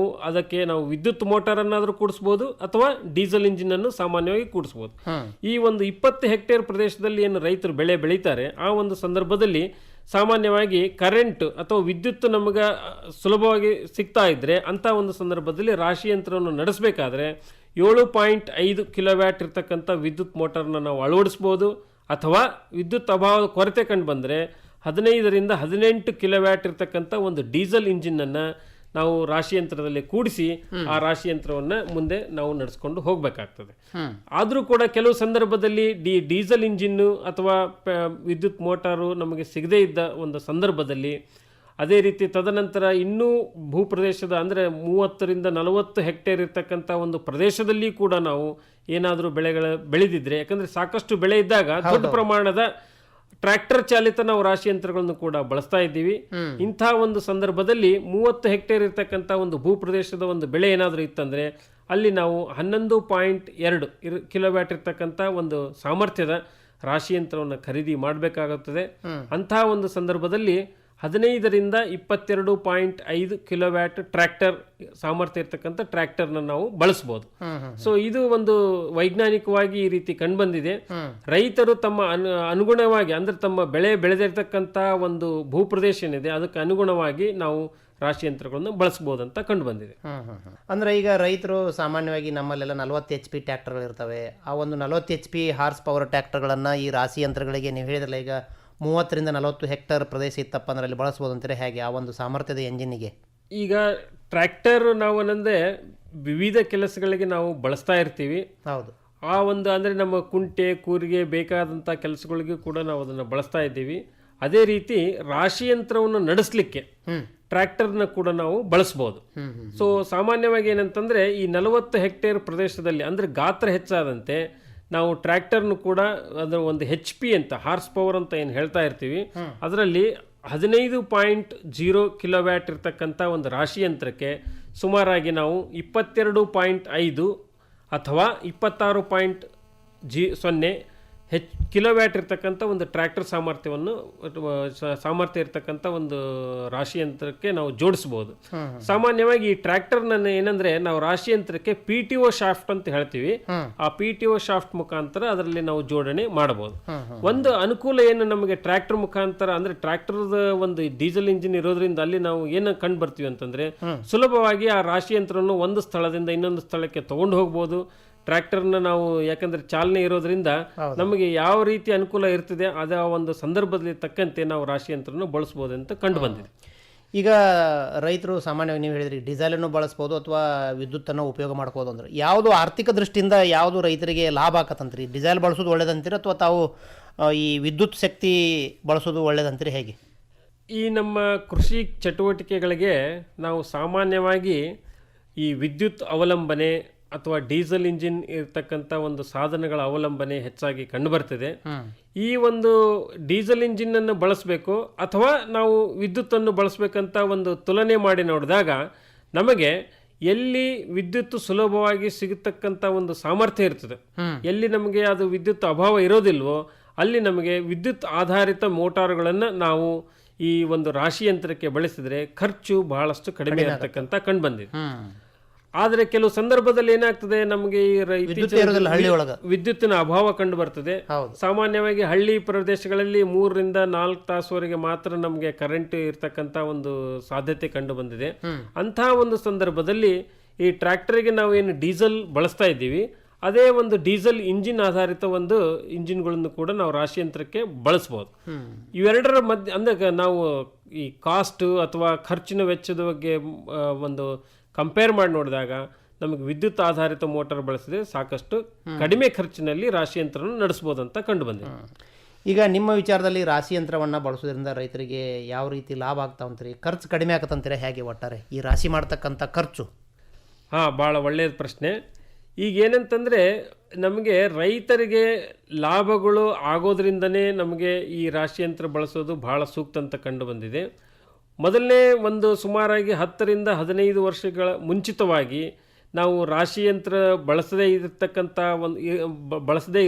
[SPEAKER 4] ಅದಕ್ಕೆ ನಾವು ವಿದ್ಯುತ್ ಮೋಟಾರನ್ನಾದರೂ ಕೂಡಿಸ್ಬೋದು ಅಥವಾ ಡೀಸೆಲ್ ಇಂಜಿನನ್ನು ಸಾಮಾನ್ಯವಾಗಿ ಕೂಡಿಸ್ಬೋದು. ಈ ಒಂದು 20 ಹೆಕ್ಟೇರ್ ಪ್ರದೇಶದಲ್ಲಿ ಏನು ರೈತರು ಬೆಳೆ ಬೆಳೀತಾರೆ ಆ ಒಂದು ಸಂದರ್ಭದಲ್ಲಿ ಸಾಮಾನ್ಯವಾಗಿ ಕರೆಂಟ್ ಅಥವಾ ವಿದ್ಯುತ್ ನಮಗೆ ಸುಲಭವಾಗಿ ಸಿಗ್ತಾ ಇದ್ದರೆ ಅಂಥ ಒಂದು ಸಂದರ್ಭದಲ್ಲಿ ರಾಶಿ ಯಂತ್ರವನ್ನು ನಡೆಸಬೇಕಾದ್ರೆ 7.5 ಕಿಲೋವ್ಯಾಟ್ ಇರ್ತಕ್ಕಂಥ ವಿದ್ಯುತ್ ಮೋಟಾರ್ನ ನಾವು ಅಳವಡಿಸ್ಬೋದು. ಅಥವಾ ವಿದ್ಯುತ್ ಅಭಾವದ ಕೊರತೆ ಕಂಡು ಬಂದರೆ 15ರಿಂದ 18 ಕಿಲೋವ್ಯಾಟ್ ಇರ್ತಕ್ಕಂಥ ಒಂದು ಡೀಸೆಲ್ ಇಂಜಿನನ್ನು ನಾವು ರಾಶಿ ಯಂತ್ರದಲ್ಲಿ ಕೂಡಿಸಿ ಆ ರಾಶಿ ಯಂತ್ರವನ್ನ ಮುಂದೆ ನಾವು ನಡೆಸ್ಕೊಂಡು ಹೋಗಬೇಕಾಗ್ತದೆ. ಆದರೂ ಕೂಡ ಕೆಲವು ಸಂದರ್ಭದಲ್ಲಿ ಡೀಸೆಲ್ ಇಂಜಿನ್ನು ಅಥವಾ ವಿದ್ಯುತ್ ಮೋಟಾರು ನಮಗೆ ಸಿಗದೇ ಇದ್ದ ಒಂದು ಸಂದರ್ಭದಲ್ಲಿ ಅದೇ ರೀತಿ ತದನಂತರ ಇನ್ನೂ ಭೂಪ್ರದೇಶದ ಅಂದರೆ 30ರಿಂದ 40 ಹೆಕ್ಟೇರ್ ಇರ್ತಕ್ಕಂಥ ಒಂದು ಪ್ರದೇಶದಲ್ಲಿ ಕೂಡ ನಾವು ಏನಾದರೂ ಬೆಳೆದಿದ್ರೆ, ಯಾಕಂದರೆ ಸಾಕಷ್ಟು ಬೆಳೆ ಇದ್ದಾಗ ದೊಡ್ಡ ಪ್ರಮಾಣದ ಟ್ರ್ಯಾಕ್ಟರ್ ಚಾಲಿತ ನಾವು ರಾಶಿ ಯಂತ್ರಗಳನ್ನು ಕೂಡ ಬಳಸ್ತಾ ಇದ್ದೀವಿ. ಇಂಥ ಒಂದು ಸಂದರ್ಭದಲ್ಲಿ 30 ಹೆಕ್ಟೇರ್ ಇರ್ತಕ್ಕಂಥ ಒಂದು ಭೂಪ್ರದೇಶದ ಒಂದು ಬೆಳೆ ಏನಾದರೂ ಇತ್ತಂದರೆ ಅಲ್ಲಿ ನಾವು 11.2 ಕಿಲೋವ್ಯಾಟ್ ಇರ್ತಕ್ಕಂಥ ಒಂದು ಸಾಮರ್ಥ್ಯದ ರಾಶಿ ಯಂತ್ರವನ್ನು ಖರೀದಿ ಮಾಡಬೇಕಾಗುತ್ತದೆ. ಅಂಥ ಒಂದು ಸಂದರ್ಭದಲ್ಲಿ 15ರಿಂದ 22.5 ಕಿಲೋವ್ಯಾಟ್ ಟ್ರ್ಯಾಕ್ಟರ್ ಸಾಮರ್ಥ್ಯ ಇರ್ತಕ್ಕಂಥ ಟ್ರ್ಯಾಕ್ಟರ್ನ ನಾವು ಬಳಸ್ಬೋದು. ಸೊ ಇದು ಒಂದು ವೈಜ್ಞಾನಿಕವಾಗಿ ಈ ರೀತಿ ಕಂಡುಬಂದಿದೆ. ರೈತರು ತಮ್ಮ ಅನುಗುಣವಾಗಿ ಅಂದ್ರೆ ತಮ್ಮ ಬೆಳೆ ಬೆಳೆದಿರ್ತಕ್ಕಂಥ ಒಂದು ಭೂಪ್ರದೇಶ ಏನಿದೆ ಅದಕ್ಕೆ ಅನುಗುಣವಾಗಿ ನಾವು ರಾಶಿ ಯಂತ್ರಗಳನ್ನು ಬಳಸಬಹುದು ಅಂತ ಕಂಡು ಬಂದಿದೆ.
[SPEAKER 3] ಅಂದ್ರೆ ಈಗ ರೈತರು ಸಾಮಾನ್ಯವಾಗಿ ನಮ್ಮಲ್ಲೆಲ್ಲ 40 HP ಟ್ರ್ಯಾಕ್ಟರ್ಗಳು ಇರ್ತವೆ. ಆ ಒಂದು 40 HP ಹಾರ್ಸ್ ಪವರ್ ಟ್ರ್ಯಾಕ್ಟರ್ಗಳನ್ನು ಈ ರಾಶಿ ಯಂತ್ರಗಳಿಗೆ ನೀವು ಹೇಳಿದ್ರಲ್ಲ, ಈಗ 30ರಿಂದ 40 ಹೆಕ್ಟೇರ್ ಪ್ರದೇಶ ಇತ್ತಪ್ಪ ಅಂದ್ರೆ ಅಲ್ಲಿ ಬಳಸ್ಬೋದು ಅಂತಾರೆ. ಹೇಗೆ ಆ ಒಂದು ಸಾಮರ್ಥ್ಯದ ಎಂಜಿನ್ಗೆ?
[SPEAKER 4] ಈಗ ಟ್ರ್ಯಾಕ್ಟರ್ ನಾವು ಅಂದರೆ ವಿವಿಧ ಕೆಲಸಗಳಿಗೆ ನಾವು ಬಳಸ್ತಾ ಇರ್ತೀವಿ.
[SPEAKER 3] ಹೌದು.
[SPEAKER 4] ಆ ಒಂದು ಅಂದರೆ ನಮ್ಮ ಕುಂಟೆ ಕೂರಿಗೆ ಬೇಕಾದಂಥ ಕೆಲಸಗಳಿಗೂ ಕೂಡ ನಾವು ಅದನ್ನು ಬಳಸ್ತಾ ಇದ್ದೀವಿ. ಅದೇ ರೀತಿ ರಾಶಿ ಯಂತ್ರವನ್ನು ನಡೆಸಲಿಕ್ಕೆ ಟ್ರ್ಯಾಕ್ಟರ್ನ ಕೂಡ ನಾವು ಬಳಸ್ಬೋದು. ಸೊ ಸಾಮಾನ್ಯವಾಗಿ ಏನಂತಂದರೆ ಈ 40 ಹೆಕ್ಟೇರ್ ಪ್ರದೇಶದಲ್ಲಿ ಅಂದರೆ ಗಾತ್ರ ಹೆಚ್ಚಾದಂತೆ ನಾವು ಟ್ರ್ಯಾಕ್ಟರ್ನು ಕೂಡ ಅದರ ಒಂದು HP ಅಂತ ಹಾರ್ಸ್ ಪವರ್ ಅಂತ ಏನು ಹೇಳ್ತಾ ಇರ್ತೀವಿ, ಅದರಲ್ಲಿ 15.0 ಕಿಲೋವ್ಯಾಟ್ ಇರ್ತಕ್ಕಂಥ ಒಂದು ರಾಶಿ ಯಂತ್ರಕ್ಕೆ ಸುಮಾರಾಗಿ ನಾವು 22.5 ಅಥವಾ 26.0 ಕಿಲೋವ್ಯಾಟ್ ಇರ್ತಕ್ಕಂಥ ಒಂದು ಟ್ರ್ಯಾಕ್ಟರ್ ಸಾಮರ್ಥ್ಯ ಇರ್ತಕ್ಕಂಥ ಒಂದು ರಾಶಿ ಯಂತ್ರಕ್ಕೆ ನಾವು ಜೋಡಿಸ್ಬೋದು. ಸಾಮಾನ್ಯವಾಗಿ ಈ ಟ್ರ್ಯಾಕ್ಟರ್ನ ಏನಂದ್ರೆ ನಾವು ರಾಶಿ ಯಂತ್ರಕ್ಕೆ PTO ಶಾಫ್ಟ್ ಅಂತ ಹೇಳ್ತೀವಿ. ಆ PTO ಶಾಫ್ಟ್ ಮುಖಾಂತರ ಅದರಲ್ಲಿ ನಾವು ಜೋಡಣೆ ಮಾಡಬಹುದು. ಒಂದು ಅನುಕೂಲ ಏನು ನಮಗೆ ಟ್ರ್ಯಾಕ್ಟರ್ ಮುಖಾಂತರ ಅಂದ್ರೆ ಟ್ರ್ಯಾಕ್ಟರ್ದ ಒಂದು ಡೀಸೆಲ್ ಇಂಜಿನ್ ಇರೋದ್ರಿಂದ ಅಲ್ಲಿ ನಾವು ಏನು ಕಂಡು ಬರ್ತೀವಿ ಅಂತಂದ್ರೆ ಸುಲಭವಾಗಿ ಆ ರಾಶಿ ಯಂತ್ರವನ್ನು ಒಂದು ಸ್ಥಳದಿಂದ ಇನ್ನೊಂದು ಸ್ಥಳಕ್ಕೆ ತಗೊಂಡು ಹೋಗ್ಬೋದು. ಟ್ರ್ಯಾಕ್ಟರ್ನ ನಾವು ಯಾಕಂದ್ರೆ ಚಾಲನೆ ಇರೋದ್ರಿಂದ ನಮಗೆ ಯಾವ ರೀತಿ ಅನುಕೂಲ ಇರ್ತದೆ ಅದ ಒಂದು ಸಂದರ್ಭದಲ್ಲಿ ತಕ್ಕಂತೆ ನಾವು ರಾಶಿ ಯಂತ್ರನ ಬಳಸ್ಬೋದು ಅಂತ ಕಂಡು ಬಂದಿದೆ.
[SPEAKER 3] ಈಗ ರೈತರು ಸಾಮಾನ್ಯವಾಗಿ ನೀವು ಹೇಳಿದ್ರಿ ಡೀಸೆಲನ್ನು ಬಳಸ್ಬೋದು ಅಥವಾ ವಿದ್ಯುತ್ತನ್ನು ಉಪಯೋಗ ಮಾಡ್ಬೋದು ಅಂದ್ರೆ ಯಾವುದು ಆರ್ಥಿಕ ದೃಷ್ಟಿಯಿಂದ ಯಾವುದು ರೈತರಿಗೆ ಲಾಭ ಆಕತ್ತಂತ್ರಿ? ಡೀಸೆಲ್ ಬಳಸೋದು ಒಳ್ಳೇದಂತೀರಿ ಅಥವಾ ತಾವು ಈ ವಿದ್ಯುತ್ ಶಕ್ತಿ ಬಳಸೋದು ಒಳ್ಳೇದಂತೀರಿ, ಹೇಗೆ?
[SPEAKER 4] ಈ ನಮ್ಮ ಕೃಷಿ ಚಟುವಟಿಕೆಗಳಿಗೆ ನಾವು ಸಾಮಾನ್ಯವಾಗಿ ಈ ವಿದ್ಯುತ್ ಅವಲಂಬನೆ ಅಥವಾ ಡೀಸೆಲ್ ಇಂಜಿನ್ ಇರ್ತಕ್ಕಂಥ ಒಂದು ಸಾಧನಗಳ ಅವಲಂಬನೆ ಹೆಚ್ಚಾಗಿ ಕಂಡುಬರ್ತದೆ. ಈ ಒಂದು ಡೀಸೆಲ್ ಇಂಜಿನ್ ಅನ್ನು ಬಳಸಬೇಕು ಅಥವಾ ನಾವು ವಿದ್ಯುತ್ತನ್ನು ಬಳಸಬೇಕಂತ ಒಂದು ತುಲನೆ ಮಾಡಿ ನೋಡಿದಾಗ ನಮಗೆ ಎಲ್ಲಿ ವಿದ್ಯುತ್ ಸುಲಭವಾಗಿ ಸಿಗತಕ್ಕಂಥ ಒಂದು ಸಾಮರ್ಥ್ಯ ಇರ್ತದೆ, ಎಲ್ಲಿ ನಮಗೆ ಅದು ವಿದ್ಯುತ್ ಅಭಾವ ಇರೋದಿಲ್ವೋ ಅಲ್ಲಿ ನಮಗೆ ವಿದ್ಯುತ್ ಆಧಾರಿತ ಮೋಟಾರುಗಳನ್ನು ನಾವು ಈ ಒಂದು ರಾಶಿ ಯಂತ್ರಕ್ಕೆ ಬಳಸಿದರೆ ಖರ್ಚು ಬಹಳಷ್ಟು ಕಡಿಮೆ ಇರತಕ್ಕಂಥ ಕಂಡು ಬಂದಿದೆ. ಆದರೆ ಕೆಲವು ಸಂದರ್ಭದಲ್ಲಿ ಏನಾಗ್ತದೆ, ನಮಗೆ ವಿದ್ಯುತ್ತಿನ ಅಭಾವ ಕಂಡು ಬರ್ತದೆ. ಸಾಮಾನ್ಯವಾಗಿ ಹಳ್ಳಿ ಪ್ರದೇಶಗಳಲ್ಲಿ 3 ರಿಂದ 4 ತಾಸುವರೆಗೆ ಮಾತ್ರ ನಮಗೆ ಕರೆಂಟ್ ಇರ್ತಕ್ಕಂಥ ಒಂದು ಸಾಧ್ಯತೆ ಕಂಡು ಬಂದಿದೆ. ಅಂತಹ ಒಂದು ಸಂದರ್ಭದಲ್ಲಿ ಈ ಟ್ರ್ಯಾಕ್ಟರ್ಗೆ ನಾವು ಏನು ಡೀಸೆಲ್ ಬಳಸ್ತಾ ಇದ್ದೀವಿ ಅದೇ ಒಂದು ಡೀಸೆಲ್ ಇಂಜಿನ್ ಆಧಾರಿತ ಒಂದು ಇಂಜಿನ್ಗಳನ್ನು ಕೂಡ ನಾವು ರಾಶಿ ಯಂತ್ರಕ್ಕೆ ಬಳಸ್ಬೋದು. ಇವೆರಡರ ಮಧ್ಯೆ ಅಂದ್ರೆ ನಾವು ಈ ಕಾಸ್ಟ್ ಅಥವಾ ಖರ್ಚಿನ ವೆಚ್ಚದ ಬಗ್ಗೆ ಒಂದು ಕಂಪೇರ್ ಮಾಡಿ ನೋಡಿದಾಗ ನಮಗೆ ವಿದ್ಯುತ್ ಆಧಾರಿತ ಮೋಟಾರ್ ಬಳಸಿದ್ರೆ ಸಾಕಷ್ಟು ಕಡಿಮೆ ಖರ್ಚಿನಲ್ಲಿ ರಾಶಿ ಯಂತ್ರವನ್ನು ನಡೆಸ್ಬೋದು ಅಂತ ಕಂಡು ಬಂದಿದೆ.
[SPEAKER 3] ಈಗ ನಿಮ್ಮ ವಿಚಾರದಲ್ಲಿ ರಾಶಿ ಯಂತ್ರವನ್ನು ಬಳಸೋದ್ರಿಂದ ರೈತರಿಗೆ ಯಾವ ರೀತಿ ಲಾಭ ಆಗ್ತಾವಂತ್ರಿ? ಖರ್ಚು ಕಡಿಮೆ ಆಗತ್ತಂತೀರಾ, ಹೇಗೆ ಒಟ್ಟಾರೆ ಈ ರಾಶಿ ಮಾಡ್ತಕ್ಕಂಥ ಖರ್ಚು?
[SPEAKER 4] ಭಾಳ ಒಳ್ಳೆಯದು ಪ್ರಶ್ನೆ. ಈಗ ಏನಂತಂದರೆ ನಮಗೆ ರೈತರಿಗೆ ಲಾಭಗಳು ಆಗೋದ್ರಿಂದನೇ ನಮಗೆ ಈ ರಾಶಿ ಯಂತ್ರ ಬಳಸೋದು ಭಾಳ ಸೂಕ್ತ ಅಂತ ಕಂಡು ಬಂದಿದೆ. ಮೊದಲನೇ ಒಂದು ಸುಮಾರಾಗಿ 10 ರಿಂದ 15 ವರ್ಷಗಳ ಮುಂಚಿತವಾಗಿ ನಾವು ರಾಶಿ ಯಂತ್ರ ಬಳಸದೇ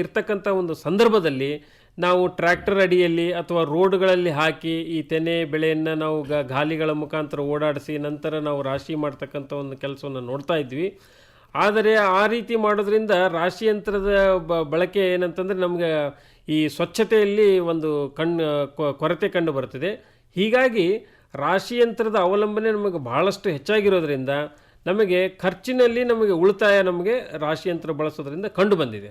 [SPEAKER 4] ಇರ್ತಕ್ಕಂಥ ಒಂದು ಸಂದರ್ಭದಲ್ಲಿ ನಾವು ಟ್ರ್ಯಾಕ್ಟರ್ ಅಡಿಯಲ್ಲಿ ಅಥವಾ ರೋಡ್ಗಳಲ್ಲಿ ಹಾಕಿ ಈ ತೆನೆ ಬೆಳೆಯನ್ನು ನಾವು ಗಾಲಿಗಳ ಮುಖಾಂತರ ಓಡಾಡಿಸಿ ನಂತರ ನಾವು ರಾಶಿ ಮಾಡ್ತಕ್ಕಂಥ ಒಂದು ಕೆಲಸವನ್ನು ನೋಡ್ತಾ ಇದ್ವಿ. ಆದರೆ ಆ ರೀತಿ ಮಾಡೋದ್ರಿಂದ ರಾಶಿ ಯಂತ್ರದ ಬಳಕೆ ಏನಂತಂದರೆ ನಮಗೆ ಈ ಸ್ವಚ್ಛತೆಯಲ್ಲಿ ಒಂದು ಕೊರತೆ ಕಂಡು ಬರ್ತದೆ. ಹೀಗಾಗಿ ರಾಶಿ ಯಂತ್ರದ ಅವಲಂಬನೆ ನಮಗೆ ಬಹಳಷ್ಟು ಹೆಚ್ಚಾಗಿರೋದ್ರಿಂದ ನಮಗೆ ಖರ್ಚಿನಲ್ಲಿ ನಮಗೆ ಉಳಿತಾಯ ನಮಗೆ ರಾಶಿ ಯಂತ್ರ ಬಳಸೋದ್ರಿಂದ ಕಂಡು ಬಂದಿದೆ.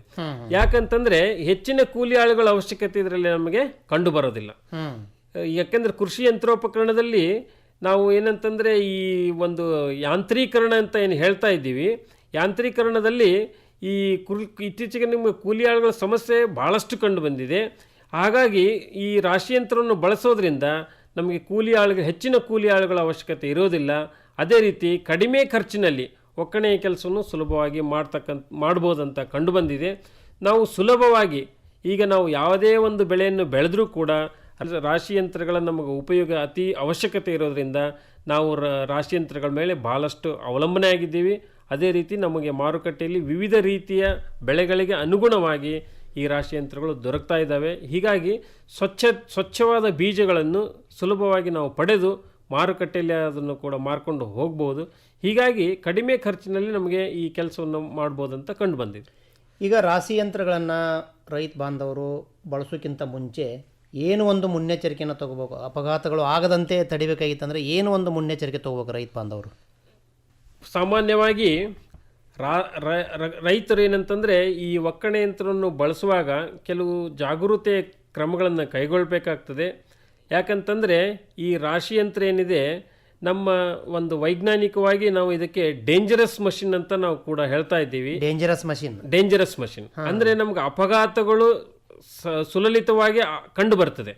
[SPEAKER 4] ಯಾಕಂತಂದ್ರೆ ಹೆಚ್ಚಿನ ಕೂಲಿ ಆಳುಗಳ ಅವಶ್ಯಕತೆ ಇದರಲ್ಲಿ ನಮಗೆ ಕಂಡು ಬರೋದಿಲ್ಲ. ಯಾಕೆಂದ್ರೆ ಕೃಷಿ ಯಂತ್ರೋಪಕರಣದಲ್ಲಿ ನಾವು ಏನಂತಂದ್ರೆ ಈ ಒಂದು ಯಾಂತ್ರೀಕರಣ ಅಂತ ಏನು ಹೇಳ್ತಾ ಇದ್ದೀವಿ, ಯಾಂತ್ರೀಕರಣದಲ್ಲಿ ಈ ಇತ್ತೀಚೆಗೆ ನಿಮಗೆ ಕೂಲಿ ಆಳುಗಳ ಸಮಸ್ಯೆ ಬಹಳಷ್ಟು ಕಂಡು ಬಂದಿದೆ. ಹಾಗಾಗಿ ಈ ರಾಶಿ ಯಂತ್ರವನ್ನು ಬಳಸೋದ್ರಿಂದ ನಮಗೆ ಹೆಚ್ಚಿನ ಕೂಲಿ ಆಳುಗಳ ಅವಶ್ಯಕತೆ ಇರೋದಿಲ್ಲ. ಅದೇ ರೀತಿ ಕಡಿಮೆ ಖರ್ಚಿನಲ್ಲಿ ಒಕ್ಕಣೆಯ ಕೆಲಸವನ್ನು ಸುಲಭವಾಗಿ ಮಾಡ್ಬೋದಂತ ಕಂಡು ಬಂದಿದೆ. ನಾವು ಸುಲಭವಾಗಿ ಈಗ ನಾವು ಯಾವುದೇ ಒಂದು ಬೆಳೆಯನ್ನು ಬೆಳೆದರೂ ಕೂಡ ರಾಶಿ ಯಂತ್ರಗಳ ನಮಗೆ ಉಪಯೋಗ ಅತಿ ಅವಶ್ಯಕತೆ ಇರೋದ್ರಿಂದ ನಾವು ರಾಶಿ ಯಂತ್ರಗಳ ಮೇಲೆ ಭಾಳಷ್ಟು ಅವಲಂಬನೆ ಆಗಿದ್ದೀವಿ. ಅದೇ ರೀತಿ ನಮಗೆ ಮಾರುಕಟ್ಟೆಯಲ್ಲಿ ವಿವಿಧ ರೀತಿಯ ಬೆಳೆಗಳಿಗೆ ಅನುಗುಣವಾಗಿ ಈ ರಾಶಿ ಯಂತ್ರಗಳು ದೊರಕ್ತಾ ಇದ್ದಾವೆ. ಹೀಗಾಗಿ ಸ್ವಚ್ಛವಾದ ಬೀಜಗಳನ್ನು ಸುಲಭವಾಗಿ ನಾವು ಪಡೆದು ಮಾರುಕಟ್ಟೆಯಲ್ಲಿ ಅದನ್ನು ಕೂಡ ಮಾರ್ಕೊಂಡು ಹೋಗ್ಬೋದು. ಹೀಗಾಗಿ ಕಡಿಮೆ ಖರ್ಚಿನಲ್ಲಿ ನಮಗೆ ಈ ಕೆಲಸವನ್ನು ಮಾಡ್ಬೋದಂತ ಕಂಡು ಬಂದಿದೆ.
[SPEAKER 3] ಈಗ ರಾಶಿ ಯಂತ್ರಗಳನ್ನು ರೈತ ಬಾಂಧವರು ಬಳಸೋಕ್ಕಿಂತ ಮುಂಚೆ ಏನು ಒಂದು ಮುನ್ನೆಚ್ಚರಿಕೆಯನ್ನು ತಗೋಬೇಕು? ಅಪಘಾತಗಳು ಆಗದಂತೆ ತಡಿಬೇಕಾಗಿತ್ತಂದರೆ ಏನು ಒಂದು ಮುನ್ನೆಚ್ಚರಿಕೆ ತಗೋಬೇಕು ರೈತ ಬಾಂಧವರು?
[SPEAKER 4] ಸಾಮಾನ್ಯವಾಗಿ ರೈತರು ಏನಂತಂದರೆ ಈ ಒಕ್ಕಣೆ ಯಂತ್ರವನ್ನು ಬಳಸುವಾಗ ಕೆಲವು ಜಾಗೃತೆ ಕ್ರಮಗಳನ್ನು ಕೈಗೊಳ್ಳಬೇಕಾಗ್ತದೆ. ಯಾಕಂತಂದರೆ ಈ ರಾಶಿ ಯಂತ್ರ ಏನಿದೆ ನಮ್ಮ ಒಂದು ವೈಜ್ಞಾನಿಕವಾಗಿ ನಾವು ಇದಕ್ಕೆ ಡೇಂಜರಸ್ ಮಷಿನ್ ಅಂತ ನಾವು ಕೂಡ ಹೇಳ್ತಾ ಇದ್ದೀವಿ.
[SPEAKER 3] ಡೇಂಜರಸ್ ಮಷಿನ್
[SPEAKER 4] ಅಂದರೆ ನಮ್ಗೆ ಅಪಘಾತಗಳು ಸುಲಲಿತವಾಗಿ ಕಂಡು ಬರ್ತದೆ.